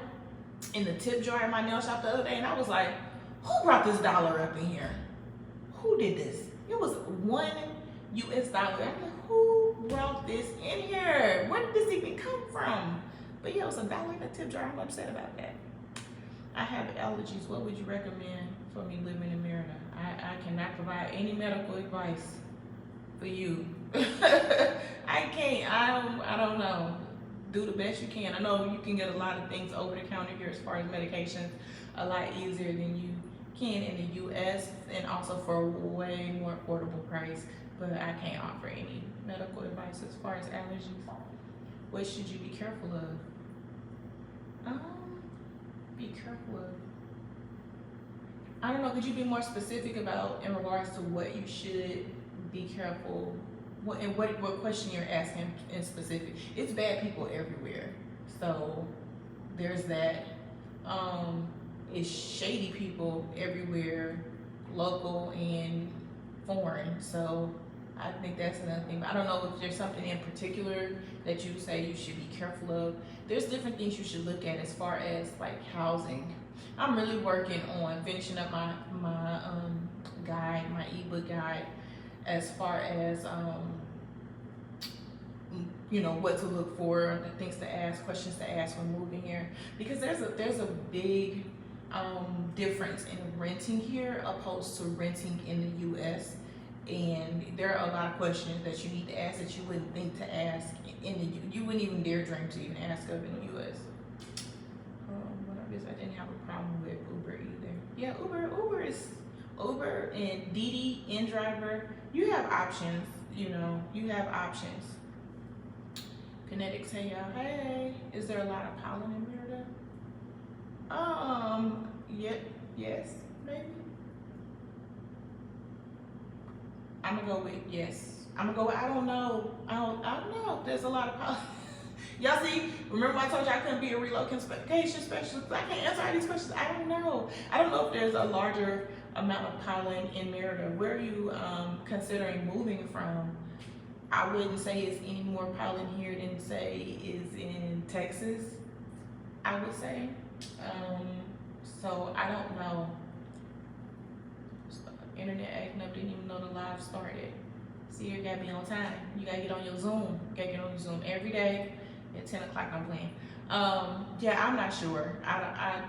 in the tip jar in my nail shop the other day, and I was like, who brought this $1 up in here? Who did this? It was $1 US. I'm like, who brought this in here? Where did this even come from? But yeah, it was $1 in the tip jar. I'm upset about that. I have allergies. What would you recommend for me living in Merida? I cannot provide any medical advice for you. I can't. I don't know. Do the best you can. I know you can get a lot of things over the counter here as far as medications a lot easier than you can in the US, and also for a way more affordable price. But I can't offer any medical advice as far as allergies. What should you be careful of? Be careful of. I don't know, could you be more specific about in regards to what you should be careful, what question you're asking in specific? It's bad people everywhere, so there's that. It's shady people everywhere, local and foreign, so I think that's another thing. I don't know if there's something in particular that you say you should be careful of. There's different things you should look at as far as like housing. I'm really working on finishing up my guide, my ebook guide, as far as you know, what to look for, the things to ask, questions to ask when moving here, because there's a big difference in renting here opposed to renting in the US. And there are a lot of questions that you need to ask that you wouldn't think to ask you wouldn't even dare dream to even ask of in the US. I didn't have a problem with Uber either. Yeah, Uber and Didi, InDriver, you have options, you know, you have options. Kinetics, hey y'all, hey, is there a lot of pollen in Merida? Yes, maybe. I'm gonna go with yes. I'm gonna go with I don't know. I don't know if there's a lot of pollen. Y'all see, remember I told you I couldn't be a relocation specialist? I can't answer all these questions. I don't know. I don't know if there's a larger amount of pollen in Merida. Where are you considering moving from? I wouldn't say it's any more pollen here than say is in Texas, I would say. So I don't know. Internet acting up, didn't even know the live started. See, you gotta be on time. You gotta get on your Zoom. You gotta get on your Zoom every day at 10 o'clock. I'm playing. Yeah, I'm not sure. I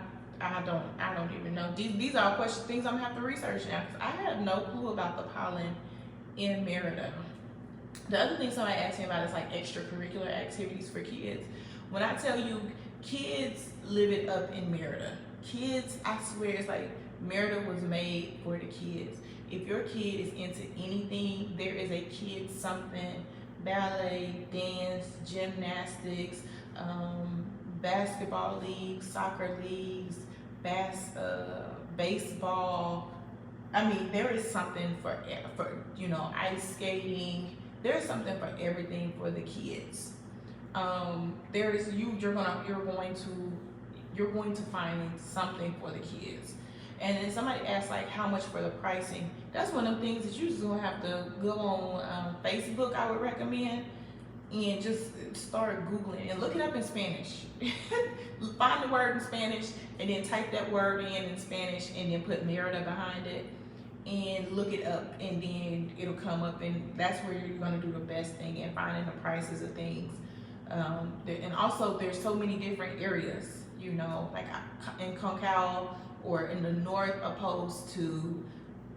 don't even know. These are questions, things I'm gonna have to research now because I have no clue about the pollen in Merida. The other thing somebody asked me about is like extracurricular activities for kids. When I tell you, kids live it up in Merida. Kids, I swear, it's like Merida was made for the kids. If your kid is into anything, there is a kid something, ballet, dance, gymnastics, basketball leagues, soccer leagues, baseball. I mean, there is something for ice skating. There's something for everything for the kids. You're going to find something for the kids. And then somebody asked like how much for the pricing. That's one of the things that you just gonna have to go on Facebook. I would recommend and just start Googling and look it up in Spanish. Find the word in Spanish and then type that word in Spanish and then put Merida behind it and look it up, and then it'll come up, and that's where you're gonna do the best thing in finding the prices of things. And also there's so many different areas, like in Concal or in the north opposed to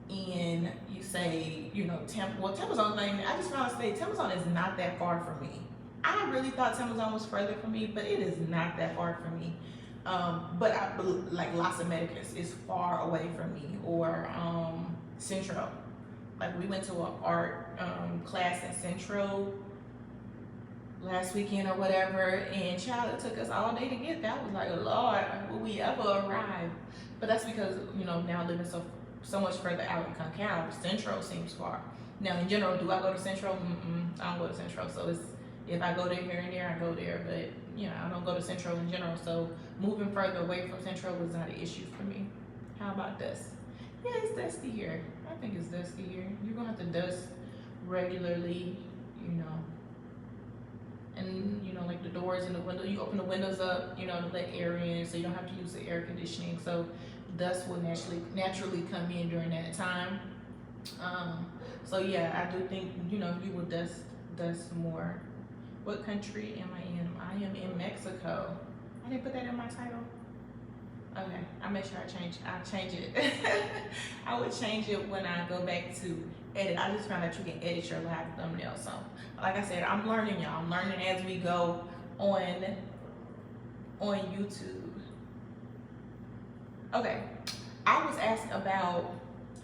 in, you say, Temazon thing. I just found out today, Temazon is not that far from me. I really thought Temazon was further from me, but it is not that far from me. But like Las Americas is far away from me, or Centro. Like we went to an art class in Centro last weekend or whatever, and child, it took us all day to get there. I was like, Lord, will we ever arrive? But that's because, now living so much further out in Concal, Centro seems far. Now, in general, do I go to Centro? I don't go to Centro. So it's, if I go there here and there, I go there. But, I don't go to Centro in general. So moving further away from Centro was not an issue for me. How about dust? Yeah, it's dusty here. I think it's dusty here. You're going to have to dust regularly, And, like the doors and the window, you open the windows up, to let air in, so you don't have to use the air conditioning. So dust will naturally come in during that time. So yeah, I do think, you will dust more. What country am I in? I am in Mexico. I didn't put that in my title. Okay, I'll make sure I'll change it. I would change it when I go back to edit. I just found out you can edit your live thumbnail. So like I said, I'm learning, y'all. I'm learning as we go on YouTube. Okay, I was asked about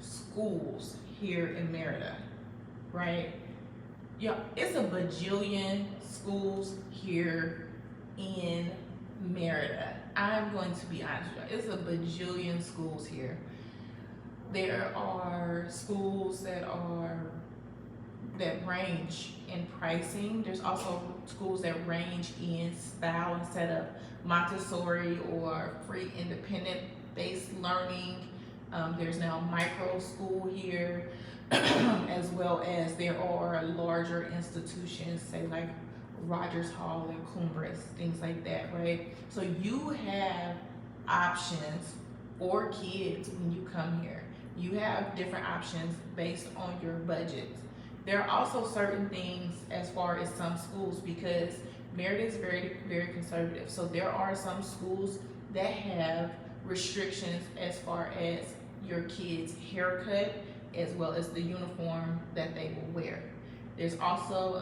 schools here in Merida, right? Yeah, it's a bajillion schools here in Merida. I'm going to be honest with you, it's a bajillion schools here. There are schools that range in pricing. There's also schools that range in style and setup, Montessori or free independent based learning. There's now micro school here, as well as there are larger institutions, say like Rogers Hall and Cumbres, things like that, right? So you have options for kids when you come here. You have different options based on your budget. There are also certain things as far as some schools, because Merida is very, very conservative. So there are some schools that have restrictions as far as your kids' haircut, as well as the uniform that they will wear. There's also,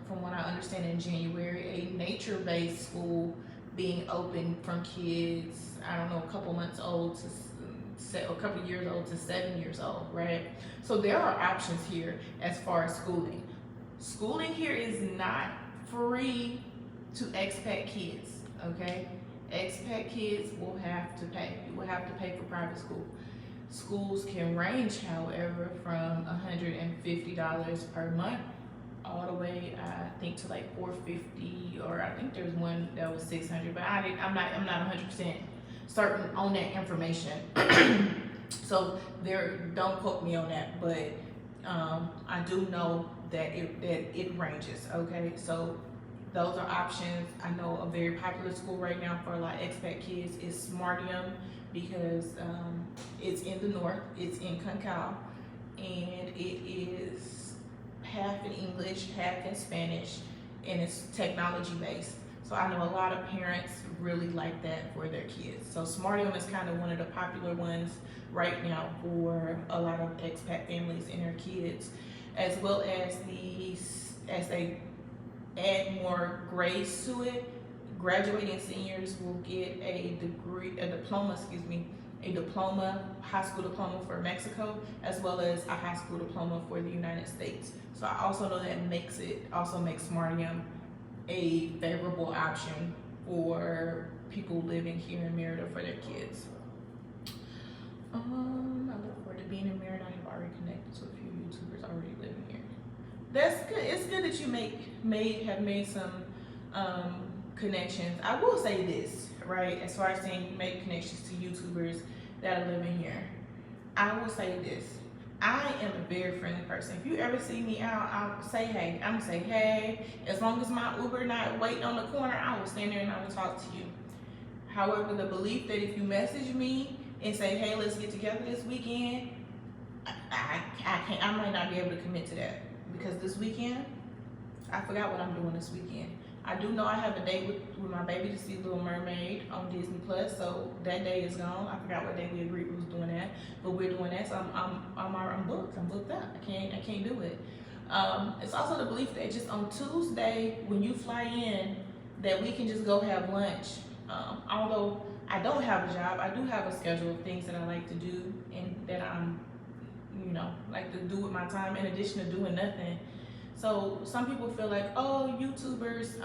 from what I understand, in January, a nature-based school being open from kids, I don't know, a couple months old to a couple years old to 7 years old, right? So there are options here as far as schooling. Schooling here is not free to expat kids, okay? Expat kids will have to pay. You will have to pay for private school. Schools can range, however, from $150 per month all the way, I think, to like $450, or I think there's one that was $600, but I'm not 100% certain on that information. So don't quote me on that, but I do know that it ranges. Okay, so those are options. I know a very popular school right now for a lot of expat kids is Smartium, because it's in the north, it's in Concal, and it is half in English, half in Spanish, and it's technology based. So I know a lot of parents really like that for their kids. So Smartium is kind of one of the popular ones right now for a lot of expat families and their kids, as well as as they add more grades to it, graduating seniors will get a diploma, high school diploma for Mexico, as well as a high school diploma for the United States. So I also know that makes Smartium a favorable option for people living here in Merida for their kids. I look forward to being in Merida. I have already connected to a few YouTubers already living here. That's good. It's good that you have made some connections. I will say this, right? As far as saying you make connections to YouTubers that are living here, I will say this. I am a very friendly person. If you ever see me out, I'll say hey. I'm gonna say hey. As long as my Uber not waiting on the corner, I will stand there and I will talk to you. However, the belief that if you message me and say, hey, let's get together this weekend, I might not be able to commit to that, because this weekend, I forgot what I'm doing this weekend. I do know I have a date with my baby to see Little Mermaid on Disney Plus, so that day is gone. I forgot what day we agreed we was doing that, but we're doing that, so I'm booked. I'm booked up. I can't do it. It's also the belief that just on Tuesday when you fly in, that we can just go have lunch. Although I don't have a job, I do have a schedule of things that I like to do and that I'm, like to do with my time in addition to doing nothing. So some people feel like, oh, YouTubers,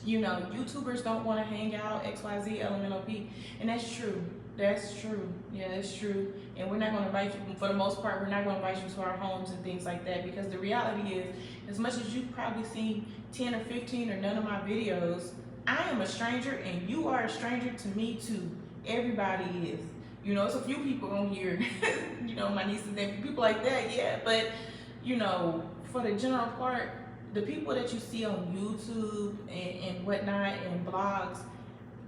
YouTubers don't want to hang out, XYZ, LMNOP, and that's true. That's true. Yeah, it's true. And we're not going to invite you, for the most part, we're not going to invite you to our homes and things like that, because the reality is, as much as you've probably seen 10 or 15 or none of my videos, I am a stranger and you are a stranger to me too. Everybody is. It's a few people on here, my nieces and nephews, people like that, yeah, but for the general part, the people that you see on YouTube and whatnot and blogs,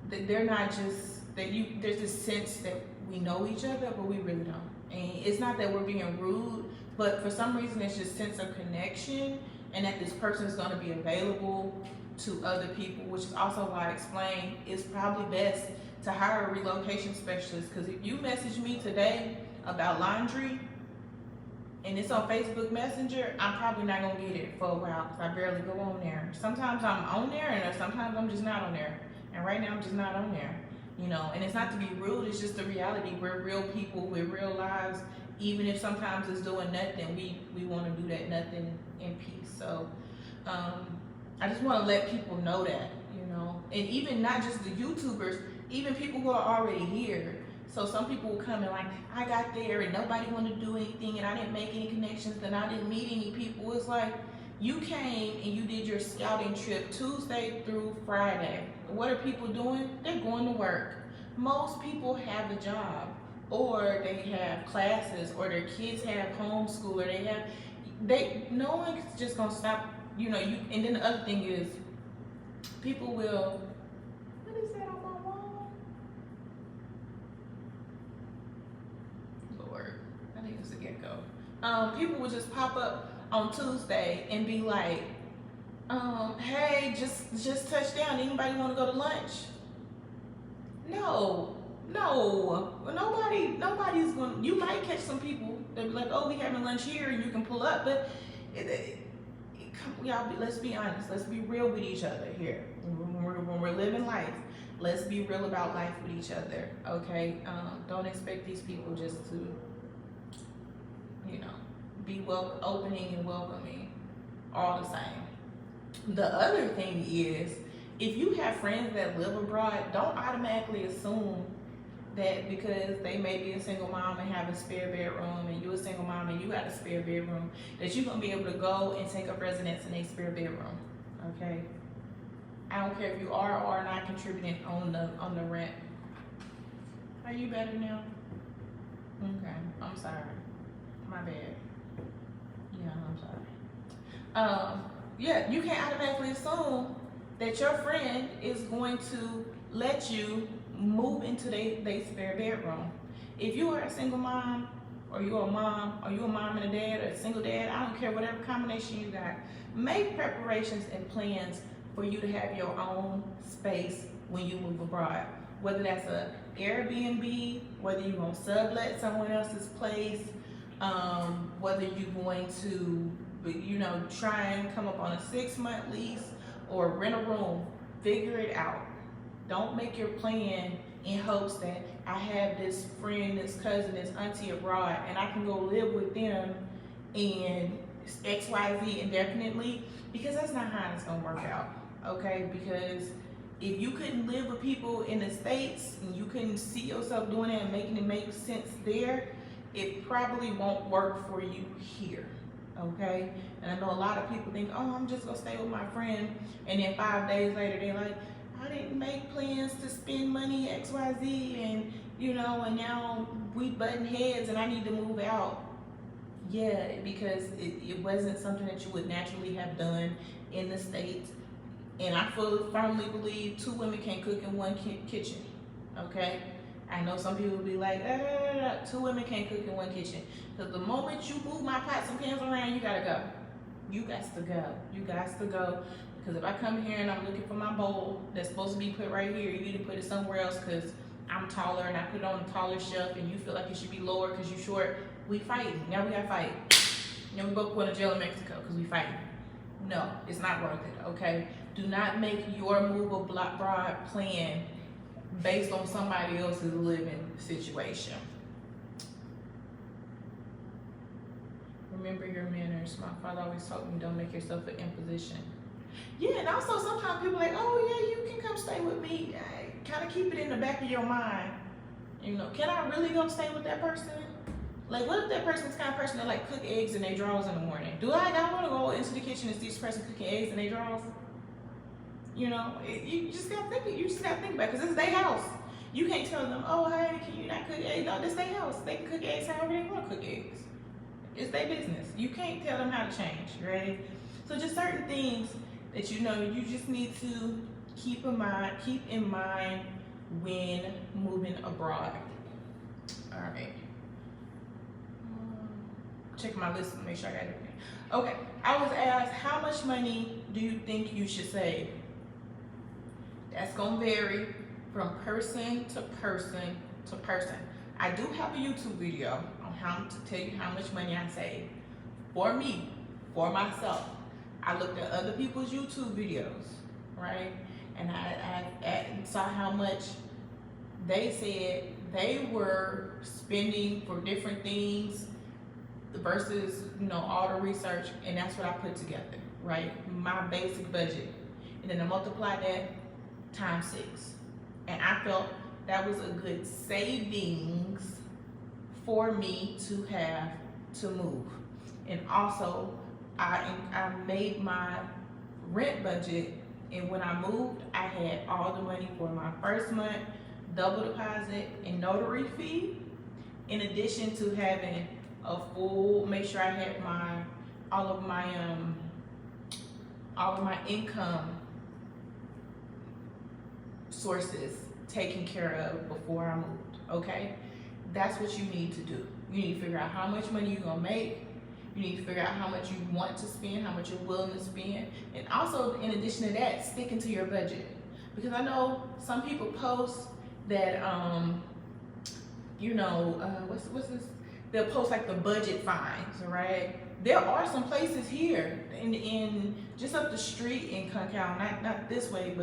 they're not just there's this sense that we know each other, but we really don't. And it's not that we're being rude, but for some reason it's just sense of connection, and that this person is going to be available to other people, which is also why I explained it's probably best to hire a relocation specialist, because if you message me today about laundry and it's on Facebook Messenger, I'm probably not gonna get it for a while because I barely go on there. Sometimes I'm on there and sometimes I'm just not on there. And right now I'm just not on there, and it's not to be rude, it's just the reality. We're real people with real lives. Even if sometimes it's doing nothing, we wanna do that nothing in peace. So I just wanna let people know that, and even not just the YouTubers, even people who are already here. So some people will come and like, I got there and nobody wanted to do anything and I didn't make any connections and I didn't meet any people. It's like, you came and you did your scouting trip Tuesday through Friday. What are people doing? They're going to work. Most people have a job, or they have classes, or their kids have homeschool, or no one's just gonna stop, and then the other thing is, people will, what is that on my wall? Lord, I think it's a gecko. People will just pop up on Tuesday and be like, hey, just touched down. Anybody want to go to lunch? No, nobody's going to, you might catch some people that be like, oh, we having lunch here and you can pull up, but let's be honest, let's be real with each other here. When we're living life, let's be real about life with each other, okay? Don't expect these people just to, be opening and welcoming all the same. The other thing is, if you have friends that live abroad, don't automatically assume that because they may be a single mom and have a spare bedroom, and you a single mom and you got a spare bedroom, that you're gonna be able to go and take up residence in a spare bedroom, okay? I don't care if you are or are not contributing on the rent. Are you better now? Okay, I'm sorry, my bad. Yeah, I'm sorry. Yeah, you can't automatically assume that your friend is going to let you move into their spare bedroom. If you are a single mom or you're a mom, or you're a mom and a dad, or a single dad, I don't care, whatever combination you got, make preparations and plans for you to have your own space when you move abroad. Whether that's a Airbnb, whether you're gonna sublet someone else's place, whether you're going to, try and come up on a 6-month lease or rent a room, figure it out. Don't make your plan in hopes that I have this friend, this cousin, this auntie abroad, and I can go live with them and XYZ indefinitely, because that's not how it's gonna work out, okay? Because if you couldn't live with people in the States and you couldn't see yourself doing it and making it make sense there, it probably won't work for you here, okay? And I know a lot of people think, oh, I'm just gonna stay with my friend, and then 5 days later they're like, I didn't make plans to spend money XYZ, and and now we button heads and I need to move out. Yeah, because it wasn't something that you would naturally have done in the States. And I firmly believe 2 women can't cook in one kitchen, okay? I know some people will be like, 2 women can't cook in one kitchen. Because the moment you move my pots and pans around, you gotta go. You got to go. You got to go. Because if I come here and I'm looking for my bowl that's supposed to be put right here, you need to put it somewhere else because I'm taller and I put it on a taller shelf and you feel like it should be lower because you're short, we fighting. Now we gotta fight. Now we both going to jail in Mexico because we fighting. No, it's not worth it, okay? Do not make your move abroad plan based on somebody else's living situation. Remember your manners. My father always told me, don't make yourself an imposition. Yeah, and also sometimes people are like, oh yeah, you can come stay with me. Kind of keep it in the back of your mind. Can I really go stay with that person? Like, what if that person's the kind of person that like cook eggs in their drawers in the morning? Do I want to go into the kitchen and see this person cooking eggs in their drawers? You just gotta think about it because it's their house. You can't tell them, oh hey, can you not cook eggs? No, this their house. They can cook eggs however they want to cook eggs. It's their business. You can't tell them how to change, right? So just certain things that you just need to keep in mind when moving abroad. All right. Check my list to make sure I got everything. Okay, I was asked, how much money do you think you should save? That's gonna vary from person to person to person. I do have a YouTube video on how to tell you how much money I save. For me, for myself. I looked at other people's YouTube videos, right? And I saw how much they said they were spending for different things versus, all the research, and that's what I put together, right? My basic budget. And then I multiply that times 6. And I felt that was a good savings for me to have to move. And also, I made my rent budget, and when I moved, I had all the money for my first month, double deposit, and notary fee, in addition to having a full, make sure I had all of my income sources taken care of before I moved, okay? That's what you need to do. You need to figure out how much money you're gonna make. You need to figure out how much you want to spend, how much you're willing to spend. And also, in addition to that, sticking to your budget. Because I know some people post that, what's this? They'll post like the budget finds, right? There are some places here in just up the street in Concal, not this way,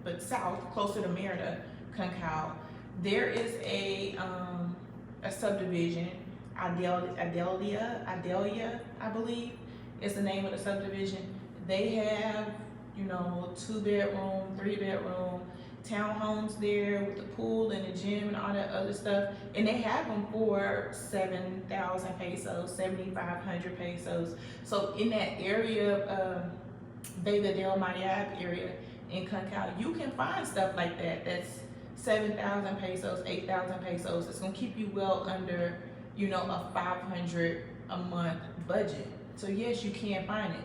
but south, closer to Merida, Concal. There is a subdivision, Adelia, I believe, is the name of the subdivision. They have, 2-bedroom, 3-bedroom townhomes there with the pool and the gym and all that other stuff. And they have them for 7,000 pesos, 7,500 pesos. So in that area, Vega del Maria area in Concal, you can find stuff like that. That's 7,000 pesos, 8,000 pesos. It's gonna keep you well under, a 500 a month budget. So yes, you can find it.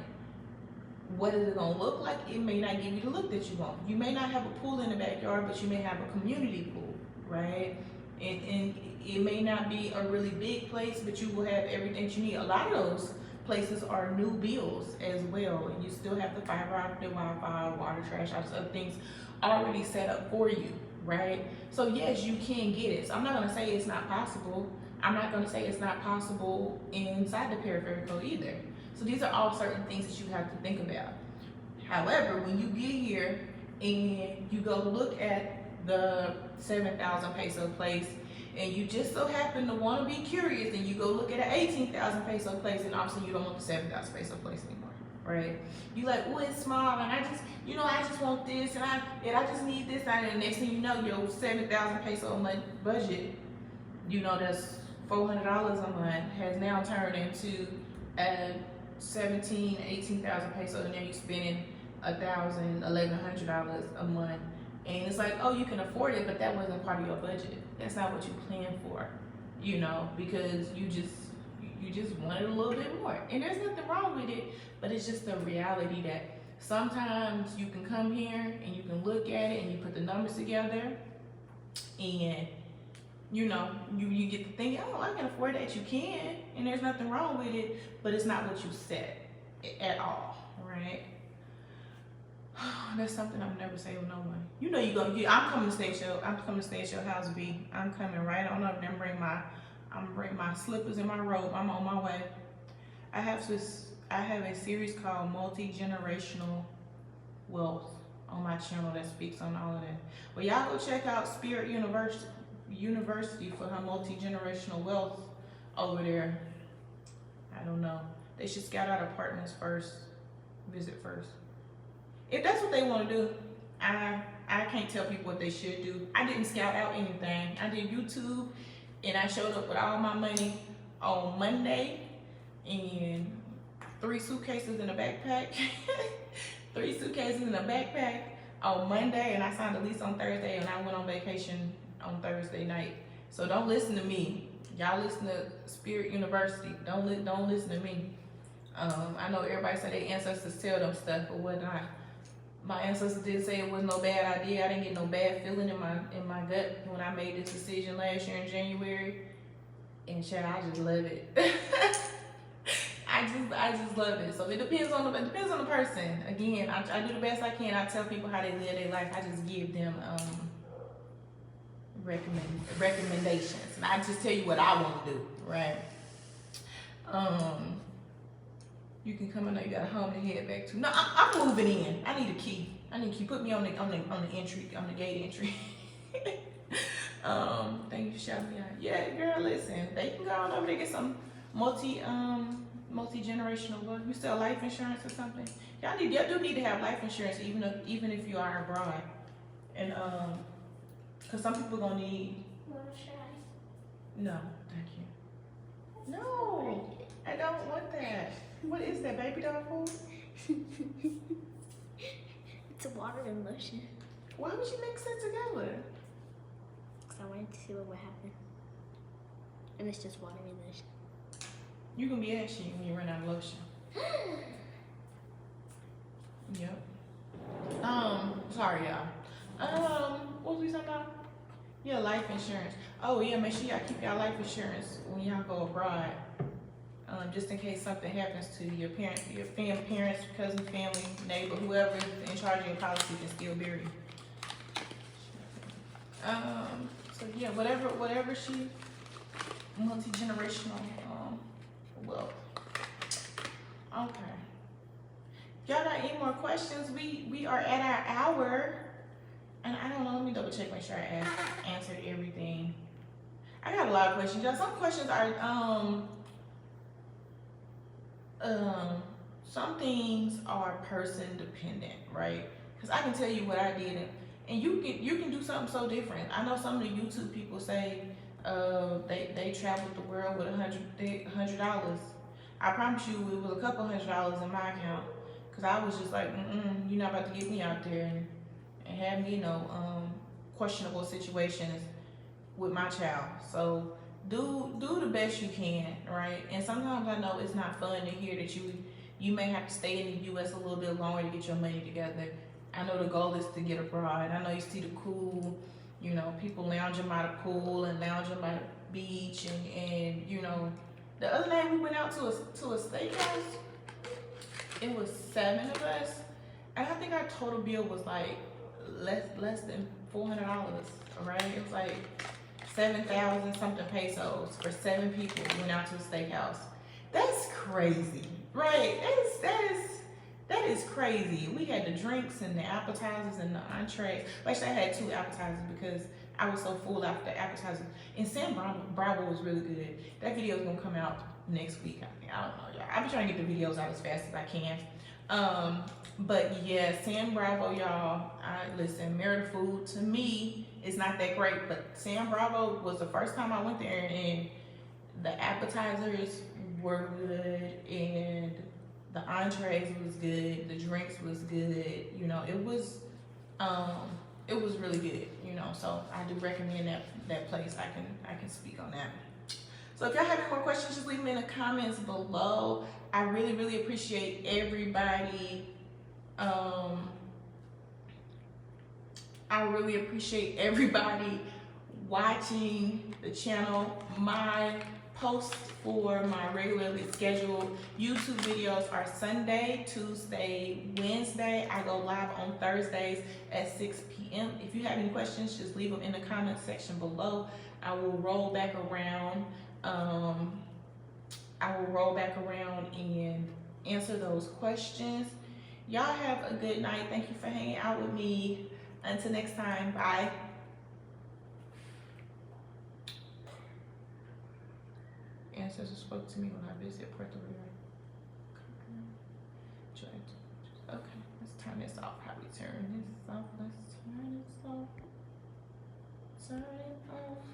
What is it gonna look like? It may not give you the look that you want. You may not have a pool in the backyard, but you may have a community pool, right? And it may not be a really big place, but you will have everything you need. A lot of those places are new builds as well, and you still have the fiber optic, Wi-Fi, water, trash, all those other things already set up for you, right? So yes, you can get it. So I'm not gonna say it's not possible. I'm not gonna say it's not possible inside the peripheral code either. So these are all certain things that you have to think about. However, when you get here and you go look at the 7,000 peso place, and you just so happen to want to be curious, and you go look at an 18,000 peso place, and obviously you don't want the 7,000 peso place anymore, right? You like, oh, it's small, and I just want this, and I just need this, and the next thing you know, your 7,000 peso a month budget, that's $400 a month, has now turned into 18,000 pesos, and then you're spending $1,100 a month. And it's like, oh, you can afford it, but that wasn't part of your budget. That's not what you planned for, because you just wanted a little bit more. And there's nothing wrong with it, but it's just the reality that sometimes you can come here and you can look at it and you put the numbers together, and you get to think, oh, I can afford that. You can, and there's nothing wrong with it, but it's not what you said at all, right? That's something I'll never say with no one. I'm coming to stay at your house, B. I'm coming right on up there and bring my slippers and my robe. I'm on my way. I have a series called Multi-Generational Wealth on my channel that speaks on all of that. Well, y'all go check out Spirit University for her multi-generational wealth over there. I don't know. They should scout out apartments first, visit first. If that's what they want to do, I can't tell people what they should do. I didn't scout out anything. I did YouTube, and I showed up with all my money on Monday and 3 suitcases in a backpack. 3 suitcases in a backpack on Monday, and I signed a lease on Thursday, and I went on vacation on Thursday night. So don't listen to me. Y'all listen to Spirit University. Don't listen to me. I know everybody said their ancestors tell them stuff or whatnot. My ancestors did say it was no bad idea. I didn't get no bad feeling in my gut when I made this decision last year in January. And child, I just love it. I just love it. So it depends on the person. Again, I do the best I can. I tell people how they live their life. I just give them recommendations, and I just tell you what I want to do, right? You can come. I know you got a home to head back to. No, I'm moving in. I need a key. Put me on the entry, on the gate entry. Thank you for shouting me out. Yeah, girl, listen. They can go on over there, get some multi-generational wealth. You sell life insurance or something? Y'all do need to have life insurance even if you are abroad. And cause some people gonna need. No, thank you. No, I don't want that. What is that, baby doll food? It's a water and lotion. Why would you mix it together? Because I wanted to see what would happen. And it's just water and lotion. You can be ashy when you run out of lotion. Yep. Sorry, y'all. What was we talking about? Yeah, life insurance. Oh yeah, make sure y'all keep y'all life insurance when y'all go abroad. Just in case something happens to your parents, cousin, family, neighbor, whoever is in charge of your policy can still bury you. So yeah, whatever she multi-generational wealth. Okay. Y'all got any more questions? We are at our hour. And I don't know, let me double check, make sure I answered everything. I got a lot of questions, y'all. Some questions are some things are person dependent, right? Because I can tell you what I did, and you can do something so different. I know some of the YouTube people say they traveled the world with $100. I promise you, it was a couple $100 in my account, because I was just like, you're not about to get me out there and have me, questionable situations with my child. So do the best you can, right? And sometimes I know it's not fun to hear that you may have to stay in the U.S. a little bit longer to get your money together. I know the goal is to get abroad. I know you see the cool You know, people lounging by the pool and lounging by the beach, and you know, the other night we went out to a steakhouse. It was 7 of us, and I think our total bill was like less than $400. Right? It was like 7,000 something pesos for 7 people. We went out to a steakhouse. That's crazy, right? That is crazy. We had the drinks and the appetizers and the entrees. Actually, I had 2 appetizers because I was so full after the appetizers. And San Bravo was really good. That video is gonna come out next week. I don't know, y'all. I've been trying to get the videos out as fast as I can. But yeah, San Bravo, y'all. Listen, Merida food to me is not that great, but San Bravo was the first time I went there, and the appetizers were good, and the entrees was good, the drinks was good. You know, it was really good. You know, so I do recommend that place. I can speak on that. So if y'all have any more questions, just leave them in the comments below. I really appreciate everybody. I really appreciate everybody watching the channel. My posts for my regularly scheduled YouTube videos are Sunday, Tuesday, Wednesday. I go live on Thursdays at 6 p.m. If you have any questions, just leave them in the comment section below. I will roll back around. And answer those questions. Y'all have a good night. Thank you for hanging out with me. Until next time, bye. Ancestors spoke to me when I visited Puerto Rico. Okay, let's turn this off. How we turn this off? Let's turn this off. Turn it off.